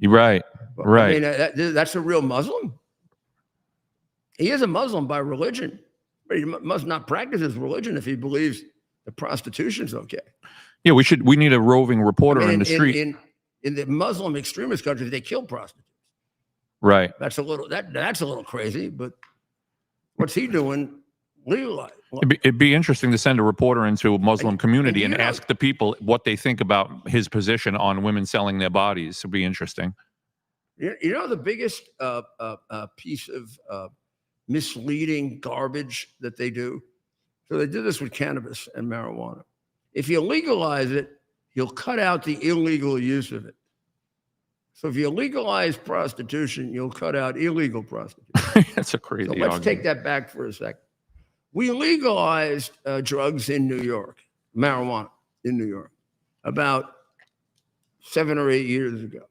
Speaker 2: Right. Right.
Speaker 1: I mean, that's a real Muslim. He is a Muslim by religion, but he must not practice his religion if he believes that prostitution's okay.
Speaker 2: Yeah, we need a roving reporter in the street.
Speaker 1: In the Muslim extremist countries, they kill prostitutes.
Speaker 2: Right.
Speaker 1: That's a little crazy, but what's he doing legalized?
Speaker 2: It'd be interesting to send a reporter into a Muslim community and ask the people what they think about his position on women selling their bodies. It'd be interesting.
Speaker 1: You know, the biggest piece of misleading garbage that they do. So they do this with cannabis and marijuana. If you legalize it, you'll cut out the illegal use of it. So if you legalize prostitution, you'll cut out illegal prostitution.
Speaker 2: That's a crazy
Speaker 1: So let's take that back for a second. We legalized drugs in New York, marijuana in New York, about 7 or 8 years ago.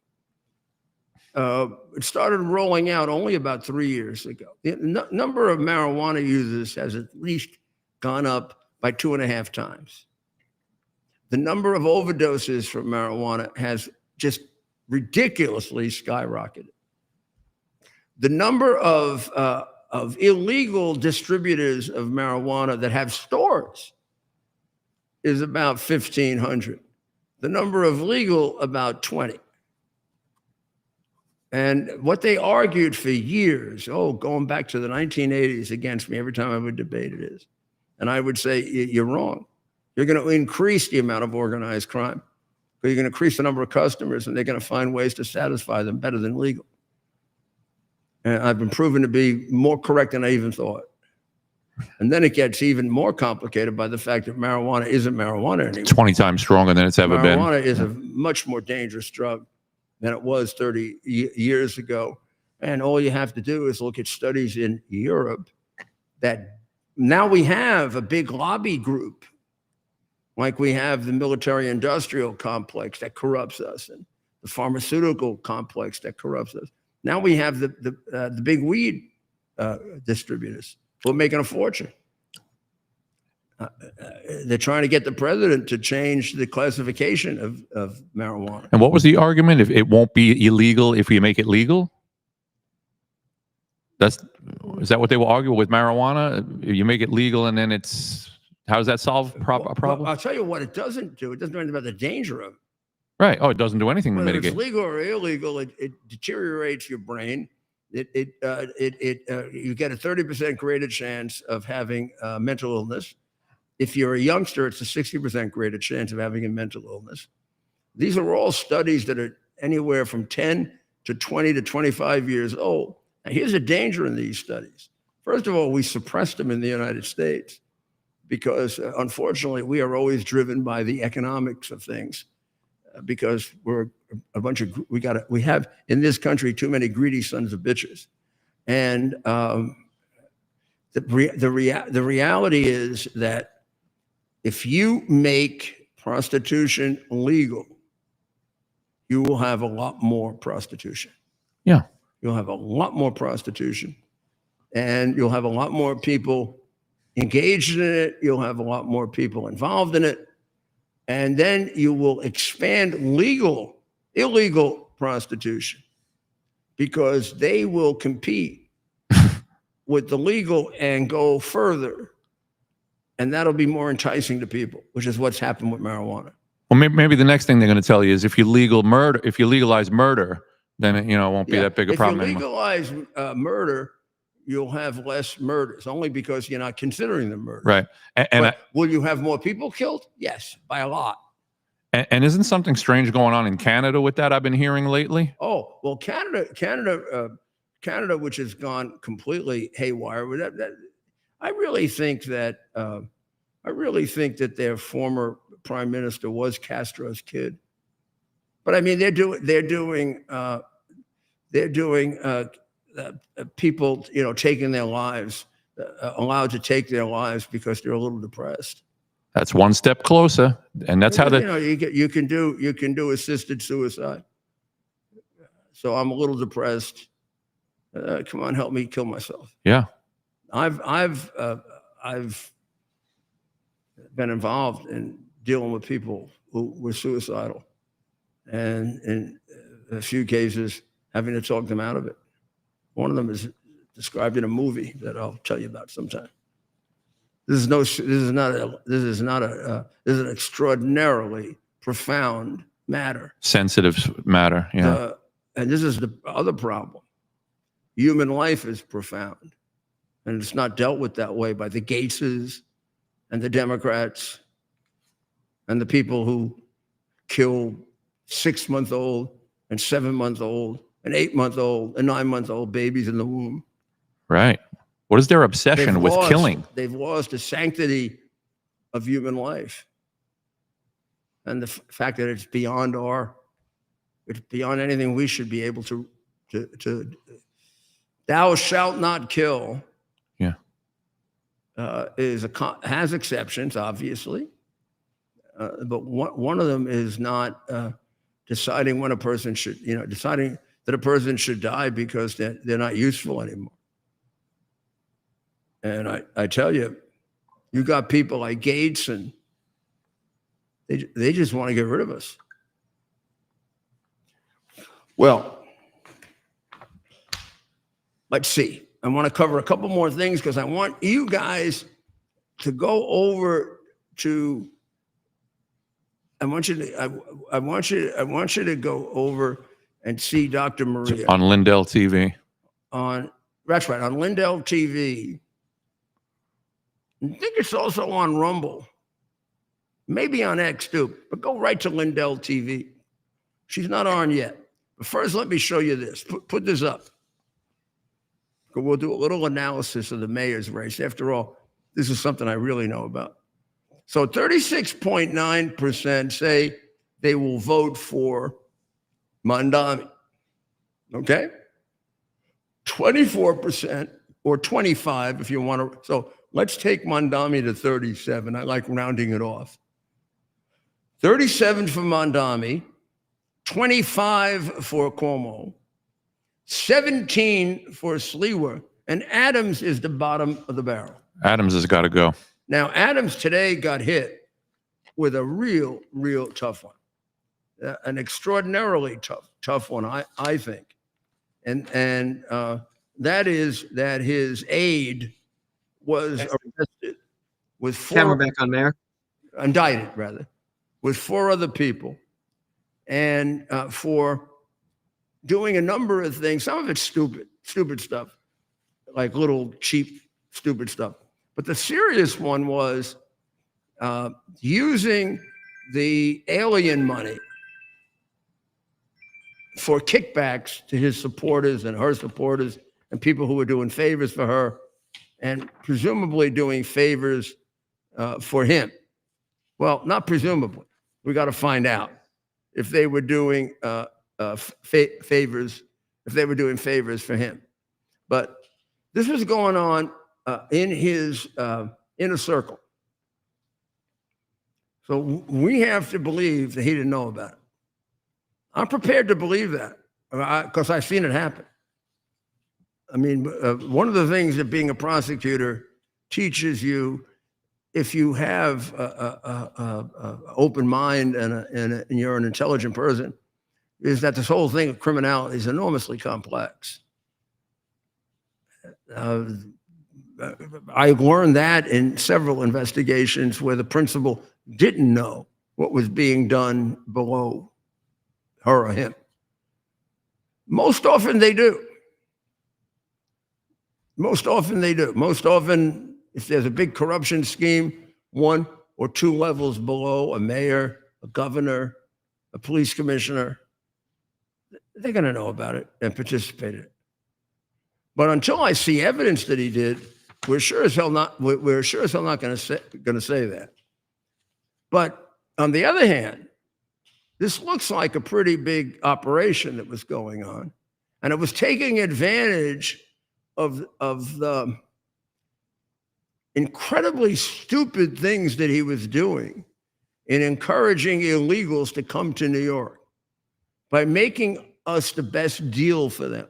Speaker 1: It started rolling out only about 3 years ago. The number of marijuana users has at least gone up by 2.5 times. The number of overdoses from marijuana has just ridiculously skyrocketed. The number of illegal distributors of marijuana that have stores is about 1,500. The number of legal, about 20. And what they argued for years, going back to the 1980s against me every time I would debate it is, and I would say, you're wrong. You're going to increase the amount of organized crime. You're going to increase the number of customers, and they're going to find ways to satisfy them better than legal. And I've been proven to be more correct than I even thought. And then it gets even more complicated by the fact that marijuana isn't marijuana anymore.
Speaker 2: 20 times stronger than it's ever been.
Speaker 1: Marijuana is a much more dangerous drug than it was 30 years ago. And all you have to do is look at studies in Europe that now we have a big lobby group, like we have the military-industrial complex that corrupts us and the pharmaceutical complex that corrupts us. Now we have the big weed distributors who are making a fortune. They're trying to get the president to change the classification of marijuana.
Speaker 2: And what was the argument? If it won't be illegal if we make it legal? Is that what they will argue with marijuana? You make it legal and then how does that solve a problem?
Speaker 1: Well, I'll tell you what it doesn't do. It doesn't do anything about the danger of it.
Speaker 2: Right. Oh, it doesn't do anything to
Speaker 1: Whether
Speaker 2: mitigate.
Speaker 1: it's legal or illegal, it deteriorates your brain. You get a 30% greater chance of having mental illness. If you're a youngster, it's a 60% greater chance of having a mental illness. These are all studies that are anywhere from 10 to 20 to 25 years old. Now, here's a danger in these studies. First of all, we suppress them in the United States because, unfortunately, we are always driven by the economics of things. Because we're a bunch of we have in this country too many greedy sons of bitches, and the reality is that if you make prostitution legal, you will have a lot more prostitution.
Speaker 2: Yeah,
Speaker 1: you'll have a lot more prostitution, and you'll have a lot more people engaged in it. You'll have a lot more people involved in it. And then you will expand illegal prostitution because they will compete with the legal and go further. And that'll be more enticing to people, which is what's happened with marijuana.
Speaker 2: Well, maybe the next thing they're going to tell you is if you legalize murder, then it won't be that big a problem anymore.
Speaker 1: If you legalize murder, you'll have less murders, only because you're not considering them murder.
Speaker 2: Right.
Speaker 1: Will you have more people killed? Yes, by a lot.
Speaker 2: And isn't something strange going on in Canada with that I've been hearing lately?
Speaker 1: Oh, well, Canada, which has gone completely haywire with that. I really think that their former prime minister was Castro's kid. But I mean, they're doing people, taking their lives, allowed to take their lives because they're a little depressed.
Speaker 2: That's one step closer, and that's how
Speaker 1: you can do assisted suicide. So I'm a little depressed. Come on, help me kill myself.
Speaker 2: Yeah,
Speaker 1: I've been involved in dealing with people who were suicidal, and in a few cases, having to talk them out of it. One of them is described in a movie that I'll tell you about sometime. This is an extraordinarily profound matter.
Speaker 2: Sensitive matter. Yeah.
Speaker 1: And this is the other problem. Human life is profound, and it's not dealt with that way by the Gateses and the Democrats and the people who kill 6-month-old and 7-month-old and 8-month-old and 9-month-old babies in the womb.
Speaker 2: Right. What is their obsession with killing?
Speaker 1: They've lost the sanctity of human life, and the fact that it's beyond anything we should be able to. Thou shalt not kill.
Speaker 2: Yeah.
Speaker 1: Has exceptions, obviously, but one of them is not deciding when a person should, deciding that a person should die because they're not useful anymore. And I tell you, you got people like Gates, and they just want to get rid of us. Well, let's see. I want to cover a couple more things because I want you guys to go over to. I want you to go over and see Dr. Maria
Speaker 2: On Lindell TV.
Speaker 1: That's right, on Lindell TV. I think it's also on Rumble, maybe on X too, but go right to Lindell TV. She's not on yet. But first, let me show you this. Put this up. We'll do a little analysis of the mayor's race. After all, this is something I really know about. So 36.9% say they will vote for Mondami. Okay? 24% or 25 if you want to. So let's take Mondami to 37. I like rounding it off. 37 for Mondami, 25 for Cuomo, 17 for Sliwa, and Adams is the bottom of the barrel.
Speaker 2: Adams has got to go.
Speaker 1: Now, Adams today got hit with a real tough one, an extraordinarily tough one, I think. And that is that his aide was arrested with indicted rather, with 4 other people, and for doing a number of things. Some of it's stupid stuff, like little cheap, stupid stuff. But the serious one was using the alien money for kickbacks to his supporters and her supporters and people who were doing favors for her and presumably doing favors for him. Well, not presumably. We got to find out if they were doing favors, if they were doing favors for him. But this was going on in his inner circle. So we have to believe that he didn't know about it. I'm prepared to believe that because I've seen it happen. I mean, one of the things that being a prosecutor teaches you, if you have an open mind and you're an intelligent person, is that this whole thing of criminality is enormously complex. I learned that in several investigations where the principal didn't know what was being done below her or him. Most often they do. Most often, if there's a big corruption scheme, 1 or 2 levels below a mayor, a governor, a police commissioner, they're going to know about it and participate in it. But until I see evidence that he did, we're sure as hell not going to say that. But on the other hand, this looks like a pretty big operation that was going on, and it was taking advantage of the incredibly stupid things that he was doing in encouraging illegals to come to New York by making us the best deal for them.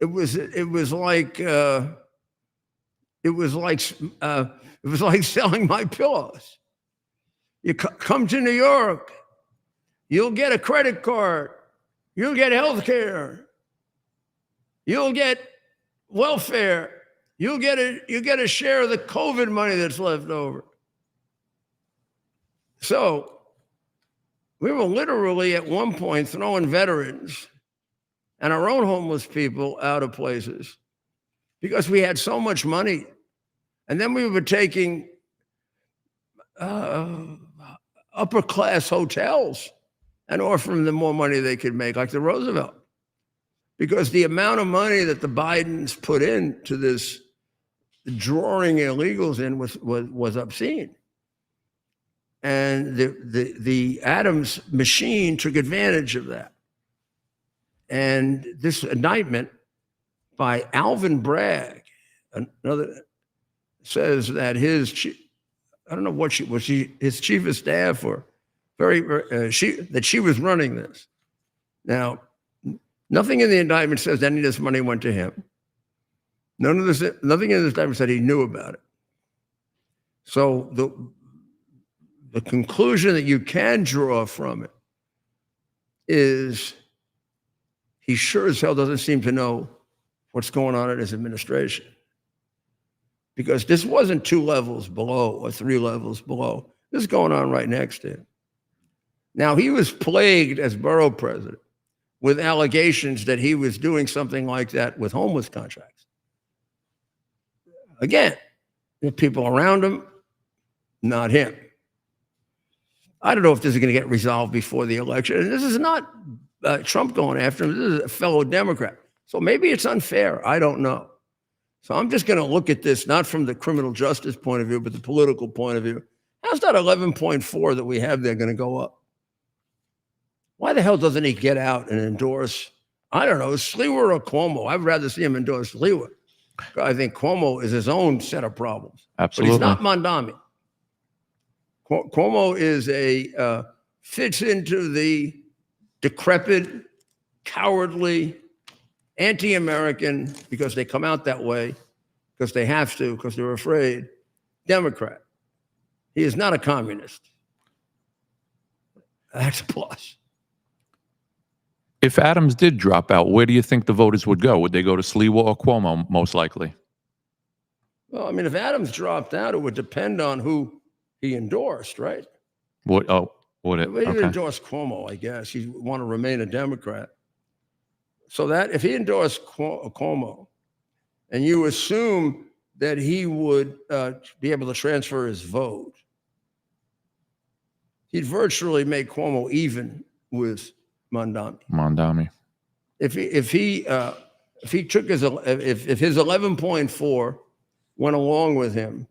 Speaker 1: It was like selling my pillows. You come to New York, you'll get a credit card, you'll get health care, you'll get welfare, you get a share of the COVID money that's left over. So we were literally at one point throwing veterans and our own homeless people out of places because we had so much money. And then we were taking upper class hotels and offering them more money they could make, like the Roosevelt. Because the amount of money that the Bidens put into this drawing illegals in was obscene. And the Adams machine took advantage of that. And this indictment by Alvin Bragg, another, says that his chief of staff or that she was running this. Now, nothing in the indictment says any of this money went to him. Nothing in this indictment said he knew about it. So the conclusion that you can draw from it is he sure as hell doesn't seem to know what's going on in his administration. Because this wasn't 2 levels below or 3 levels below. This is going on right next to him. Now, he was plagued as borough president with allegations that he was doing something like that with homeless contracts. Again, the people around him, not him. I don't know if this is going to get resolved before the election. And this is not Trump going after him. This is a fellow Democrat. So maybe it's unfair. I don't know. So I'm just going to look at this, not from the criminal justice point of view, but the political point of view. How's that 11.4 that we have there going to go up? Why the hell doesn't he get out and endorse, I don't know, Sliwa or Cuomo? I'd rather see him endorse Sliwa. I think Cuomo is his own set of problems.
Speaker 2: Absolutely.
Speaker 1: But he's not Mondami. Cuomo is fits into the decrepit, cowardly, anti-American, because they come out that way, because they have to, because they're afraid, Democrat. He is not a communist. That's a plus.
Speaker 2: If Adams did drop out, where do you think the voters would go? Would they go to Sliwa or Cuomo, most likely?
Speaker 1: Well, I mean, if Adams dropped out, it would depend on who he endorsed, right?
Speaker 2: Would it?
Speaker 1: He
Speaker 2: Okay.
Speaker 1: endorsed Cuomo, I guess. He'd want to remain a Democrat. So that if he endorsed Cuomo, and you assume that he would be able to transfer his vote, he'd virtually make Cuomo even with Mondami. If he took his if his 11.4 went along with him,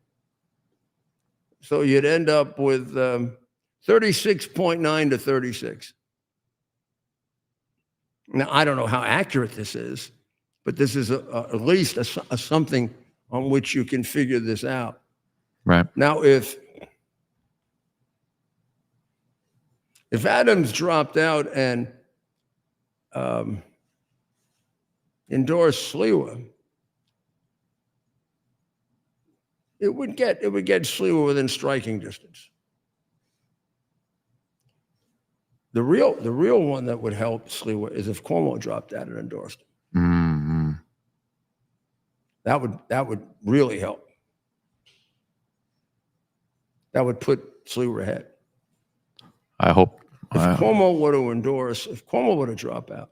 Speaker 1: so you'd end up with 36.9 to 36. Now, I don't know how accurate this is, but this is at least a something on which you can figure this out.
Speaker 2: Right.
Speaker 1: Now, if Adams dropped out and endorsed Sliwa, it would get Sliwa within striking distance. The real one that would help Sliwa is if Cuomo dropped out and endorsed him.
Speaker 2: Mm-hmm.
Speaker 1: That would really help. That would put Sliwa ahead.
Speaker 2: I hope.
Speaker 1: If Cuomo were to drop out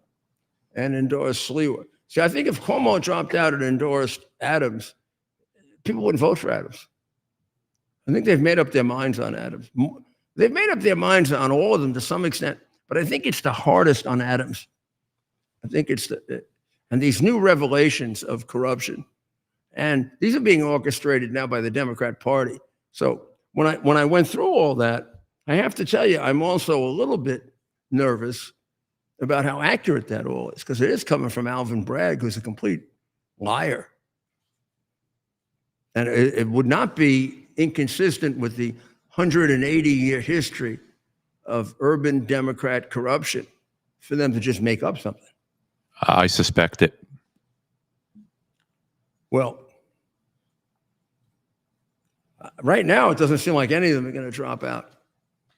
Speaker 1: and endorse Sliwa. See, I think if Cuomo dropped out and endorsed Adams, people wouldn't vote for Adams. I think they've made up their minds on Adams. They've made up their minds on all of them to some extent, but I think it's the hardest on Adams. I think it's and these new revelations of corruption, and these are being orchestrated now by the Democrat Party. So when I went through all that, I have to tell you, I'm also a little bit nervous about how accurate that all is, because it is coming from Alvin Bragg, who's a complete liar. And it would not be inconsistent with the 180-year history of urban Democrat corruption for them to just make up something.
Speaker 2: I suspect it.
Speaker 1: Well, right now, it doesn't seem like any of them are going to drop out.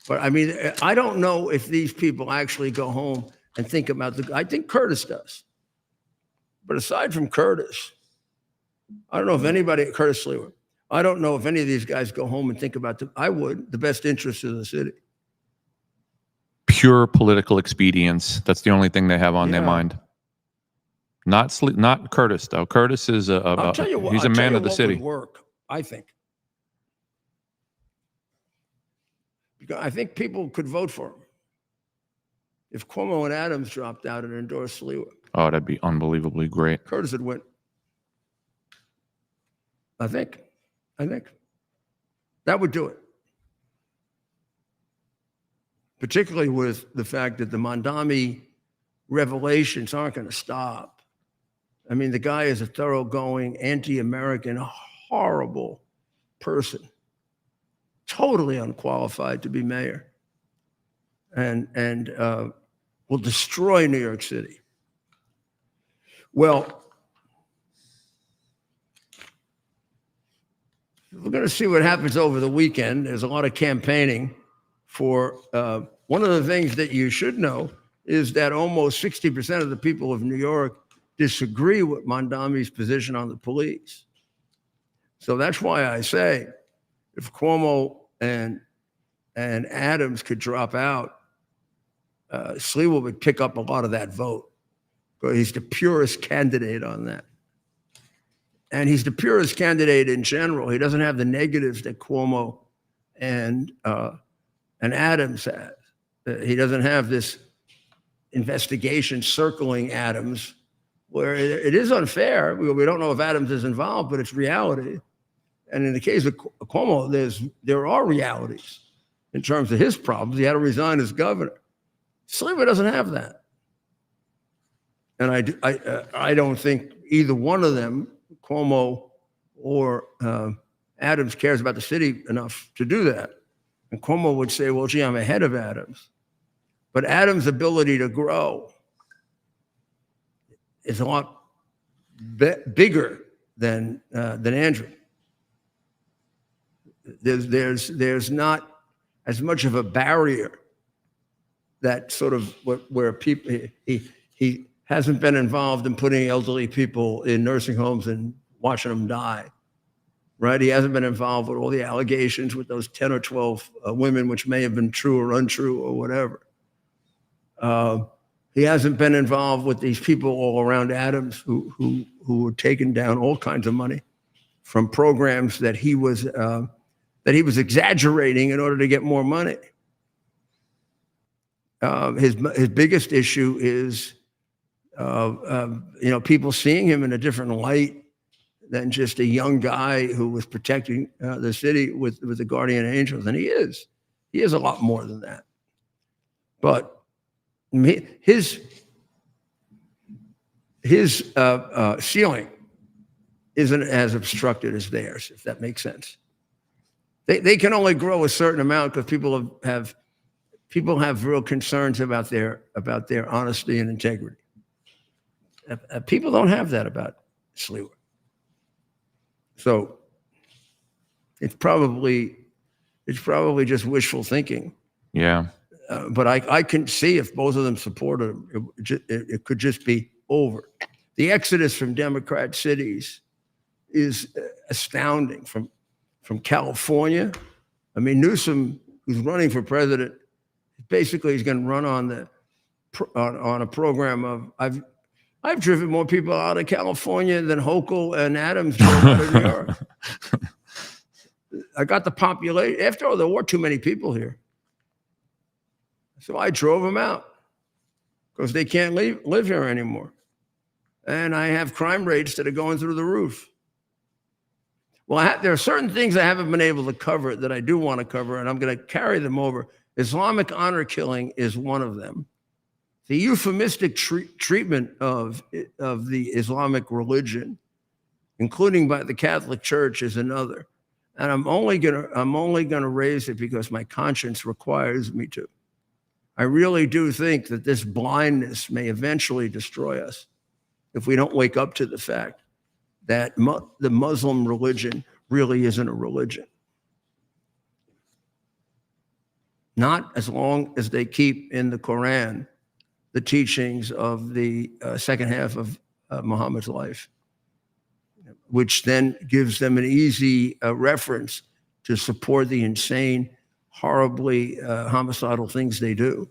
Speaker 1: But I mean, I don't know if these people actually go home and think about I think Curtis does. But aside from Curtis, I don't know if Curtis Sliwa, I don't know if any of these guys go home and think about the best interests of the city.
Speaker 2: Pure political expedience. That's the only thing they have on their mind. Not Curtis, though. Curtis is he's a man of the city.
Speaker 1: Would work, I think. Because I think people could vote for him if Cuomo and Adams dropped out and endorsed Sliwa.
Speaker 2: Oh, that'd be unbelievably great.
Speaker 1: Curtis would win. I think that would do it. Particularly with the fact that the Mondami revelations aren't going to stop. I mean, the guy is a thoroughgoing, anti-American, horrible person, totally unqualified to be mayor, and will destroy New York City. Well, we're going to see what happens over the weekend. There's a lot of campaigning for one of the things that you should know is that almost 60% of the people of New York disagree with Mondami's position on the police. So that's why I say if Cuomo and Adams could drop out, Sliwa would pick up a lot of that vote. But he's the purest candidate on that. And he's the purest candidate in general. He doesn't have the negatives that Cuomo and Adams has. He doesn't have this investigation circling Adams, where it is unfair. We don't know if Adams is involved, but it's reality. And in the case of Cuomo, there are realities in terms of his problems. He had to resign as governor. Sliwa doesn't have that. And I don't think either one of them, Cuomo or Adams, cares about the city enough to do that. And Cuomo would say, well, gee, I'm ahead of Adams. But Adams' ability to grow is a lot bigger than Andrew. There's not as much of a barrier that sort of where people, he hasn't been involved in putting elderly people in nursing homes and watching them die, right? He hasn't been involved with all the allegations with those 10 or 12 women, which may have been true or untrue or whatever. He hasn't been involved with these people all around Adams who were taking down all kinds of money from programs that he was exaggerating in order to get more money. His biggest issue is people seeing him in a different light than just a young guy who was protecting the city with the guardian angels, and he is a lot more than that. But his ceiling isn't as obstructed as theirs, if that makes sense. They can only grow a certain amount because people have real concerns about their honesty and integrity. People don't have that about Sliwa. So it's probably just wishful thinking.
Speaker 2: Yeah.
Speaker 1: But I can see if both of them supported him, it could just be over. The exodus from Democrat cities is astounding. From California, I mean, Newsom, who's running for president, basically he's going to run on a program of I've driven more people out of California than Hochul and Adams drove out of New York. I got the population. After all, there weren't too many people here. So I drove them out because they can't live here anymore. And I have crime rates that are going through the roof. Well, there are certain things I haven't been able to cover that I do want to cover, and I'm going to carry them over. Islamic honor killing is one of them. The euphemistic treatment of the Islamic religion, including by the Catholic Church, is another. And I'm only gonna raise it because my conscience requires me to. I really do think that this blindness may eventually destroy us if we don't wake up to the fact that the Muslim religion really isn't a religion. Not as long as they keep in the Quran the teachings of the second half of Muhammad's life, which then gives them an easy reference to support the insane, horribly homicidal things they do.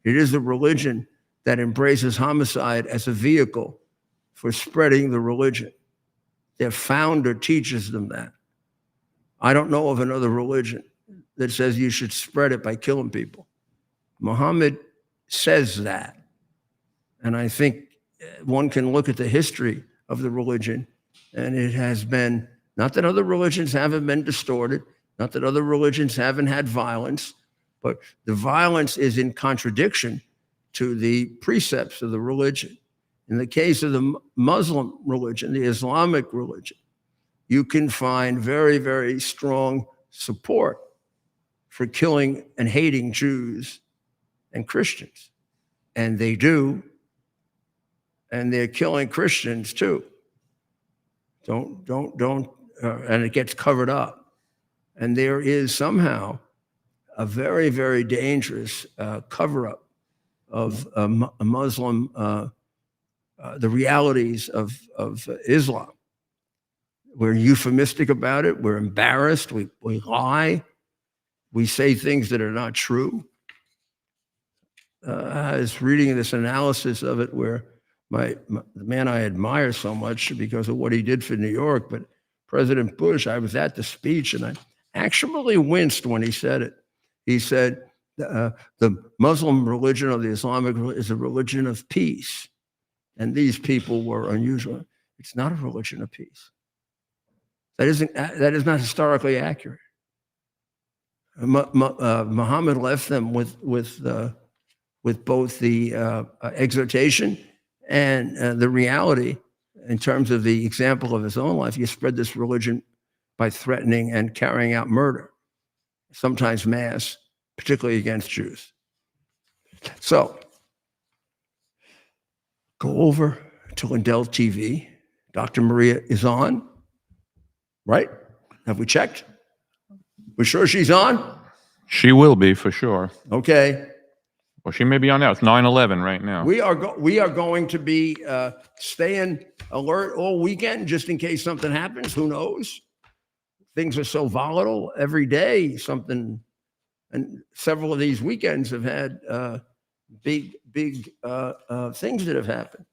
Speaker 1: It is a religion that embraces homicide as a vehicle for spreading the religion. Their founder teaches them that. I don't know of another religion that says you should spread it by killing people. Muhammad says that. And I think one can look at the history of the religion, and it has been, not that other religions haven't been distorted, not that other religions haven't had violence, but the violence is in contradiction to the precepts of the religion. In the case of the Muslim religion, the Islamic religion, you can find very, very strong support for killing and hating Jews and Christians. And they do. And they're killing Christians too. And it gets covered up. And there is somehow a very, very dangerous cover-up a Muslim, the realities of Islam. We're euphemistic about it. We're embarrassed. We lie. We say things that are not true. I was reading this analysis of it where the man I admire so much because of what he did for New York, but President Bush, I was at the speech and I actually winced when he said it. He said, the Muslim religion or the Islamic religion is a religion of peace. And these people were unusual. It's not a religion of peace. That is not historically accurate. Muhammad left them with both the exhortation and the reality in terms of the example of his own life. You spread this religion by threatening and carrying out murder, sometimes mass, particularly against Jews. So go over to Lindell TV. Dr. Maria is on, right? Have we checked? We're sure she's on?
Speaker 2: She will be for sure.
Speaker 1: Okay.
Speaker 2: Well, she may be on now. It's 9/11 right now.
Speaker 1: We are going to be staying alert all weekend just in case something happens. Who knows? Things are so volatile every day. Something, and several of these weekends have had big things that have happened.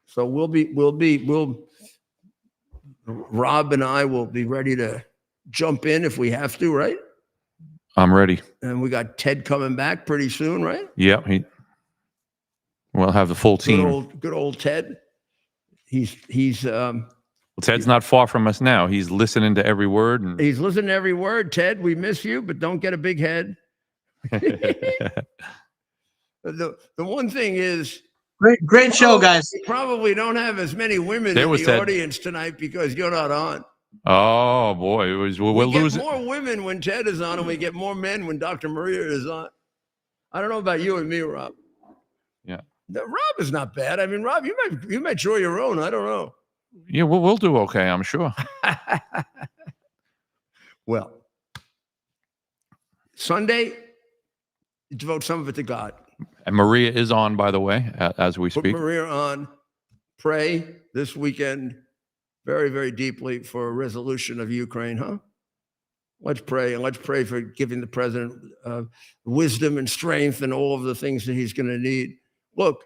Speaker 1: So Rob and I will be ready to jump in if we have to, right?
Speaker 2: I'm ready.
Speaker 1: And we got Ted coming back pretty soon, right?
Speaker 2: Yeah, we'll have the full team.
Speaker 1: Good old Ted. He's
Speaker 2: Well, Ted's not far from us now. He's listening to every word. And
Speaker 1: he's listening to every word. Ted, we miss you, but don't get a big head. The one thing is,
Speaker 7: great show, guys.
Speaker 1: we probably don't have as many women in the audience tonight because you're not on.
Speaker 2: Oh boy, we're losing.
Speaker 1: We get more women when Ted is on, and we get more men when Dr. Maria is on. I don't know about you and me, Rob.
Speaker 2: Yeah,
Speaker 1: Rob is not bad. I mean, Rob, you might draw your own. I don't know.
Speaker 2: Yeah, we'll do okay, I'm sure.
Speaker 1: Well, Sunday, devote some of it to God.
Speaker 2: And Maria is on, by the way, as we speak.
Speaker 1: Put Maria on. Pray this weekend very, very deeply for a resolution of Ukraine, huh? Let's pray, and let's pray for giving the president wisdom and strength and all of the things that he's going to need. Look,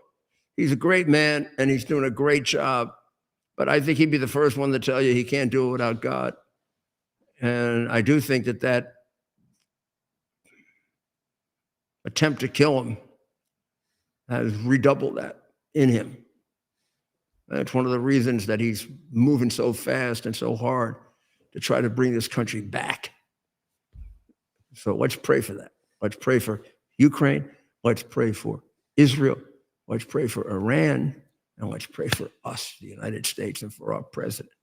Speaker 1: he's a great man, and he's doing a great job, but I think he'd be the first one to tell you he can't do it without God. And I do think that attempt to kill him has redoubled that in him. That's one of the reasons that he's moving so fast and so hard to try to bring this country back. So let's pray for that. Let's pray for Ukraine. Let's pray for Israel. Let's pray for Iran. And let's pray for us, the United States, and for our president.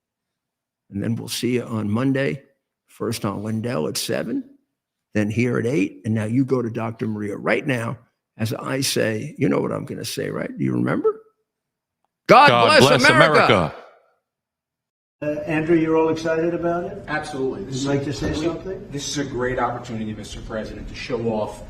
Speaker 1: And then we'll see you on Monday, first on Lindell at 7, then here at 8. And now you go to Dr. Maria right now as I say, you know what I'm going to say, right? Do you remember? God bless America.
Speaker 5: Andrew, you're all excited about it?
Speaker 6: Absolutely.
Speaker 5: Would you like to say something?
Speaker 6: This is a great opportunity, Mr. President, to show off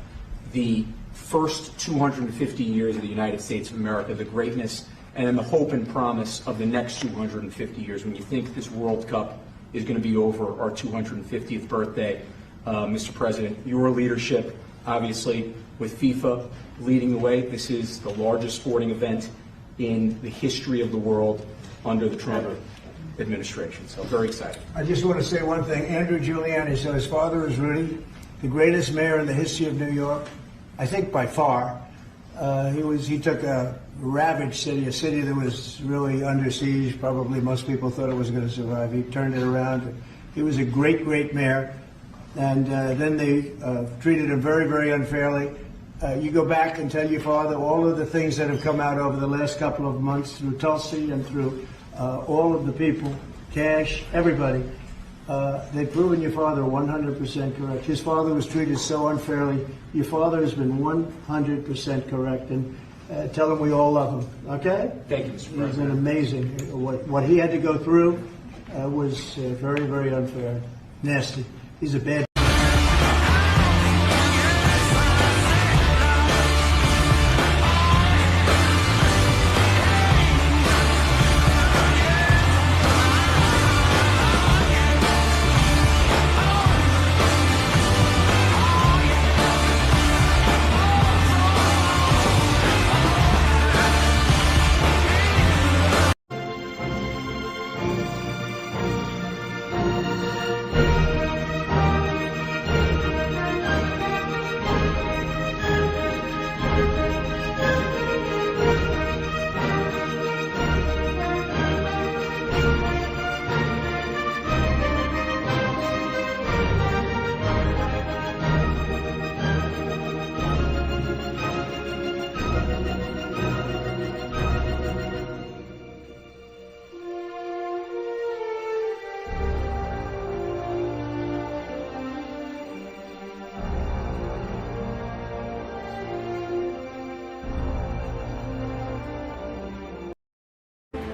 Speaker 6: the first 250 years of the United States of America, the greatness and then the hope and promise of the next 250 years. When you think this World Cup is going to be over our 250th birthday, Mr. President, your leadership, obviously, with FIFA leading the way, this is the largest sporting event in the history of the world under the Trump administration. So very excited.
Speaker 5: I just want to say one thing. Andrew Giuliani, so his father is Rudy, the greatest mayor in the history of New York, I think by far. He took a ravaged city, a city that was really under siege. Probably most people thought it was going to survive. He turned it around. He was a great, great mayor. And then they treated him very, very unfairly. You go back and tell your father all of the things that have come out over the last couple of months through Tulsi and through all of the people, Cash, everybody. They've proven your father 100% correct. His father was treated so unfairly. Your father has been 100% correct. And tell him we all love him, okay?
Speaker 6: Thank you, Mr. President.
Speaker 5: He's an amazing. What he had to go through was very, very unfair. Nasty. He's a bad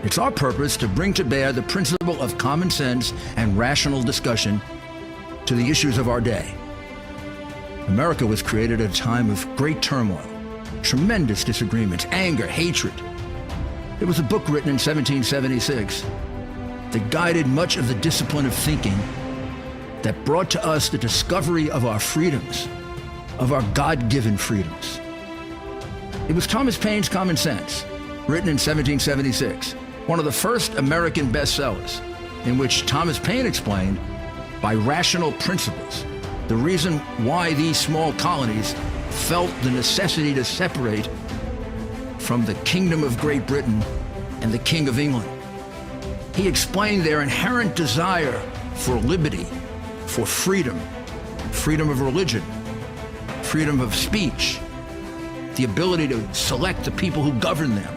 Speaker 1: It's our purpose to bring to bear the principle of common sense and rational discussion to the issues of our day. America was created at a time of great turmoil, tremendous disagreements, anger, hatred. There was a book written in 1776 that guided much of the discipline of thinking that brought to us the discovery of our freedoms, of our God-given freedoms. It was Thomas Paine's Common Sense, written in 1776, one of the first American bestsellers, in which Thomas Paine explained, by rational principles, the reason why these small colonies felt the necessity to separate from the Kingdom of Great Britain and the King of England. He explained their inherent desire for liberty, for freedom, freedom of religion, freedom of speech, the ability to select the people who govern them.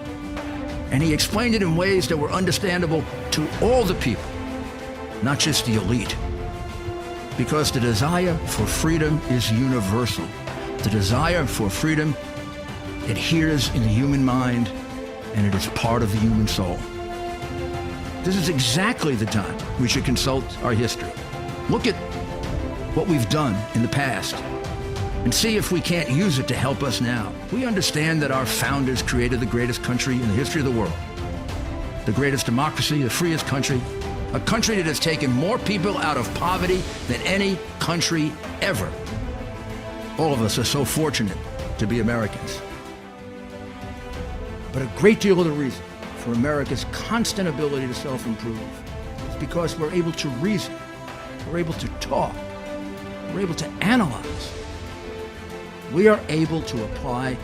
Speaker 1: And he explained it in ways that were understandable to all the people, not just the elite. Because the desire for freedom is universal. The desire for freedom adheres in the human mind, and it is part of the human soul. This is exactly the time we should consult our history. Look at what we've done in the past and see if we can't use it to help us now. We understand that our founders created the greatest country in the history of the world, the greatest democracy, the freest country, a country that has taken more people out of poverty than any country ever. All of us are so fortunate to be Americans. But a great deal of the reason for America's constant ability to self-improve is because we're able to reason, we're able to talk, we're able to analyze. We are able to apply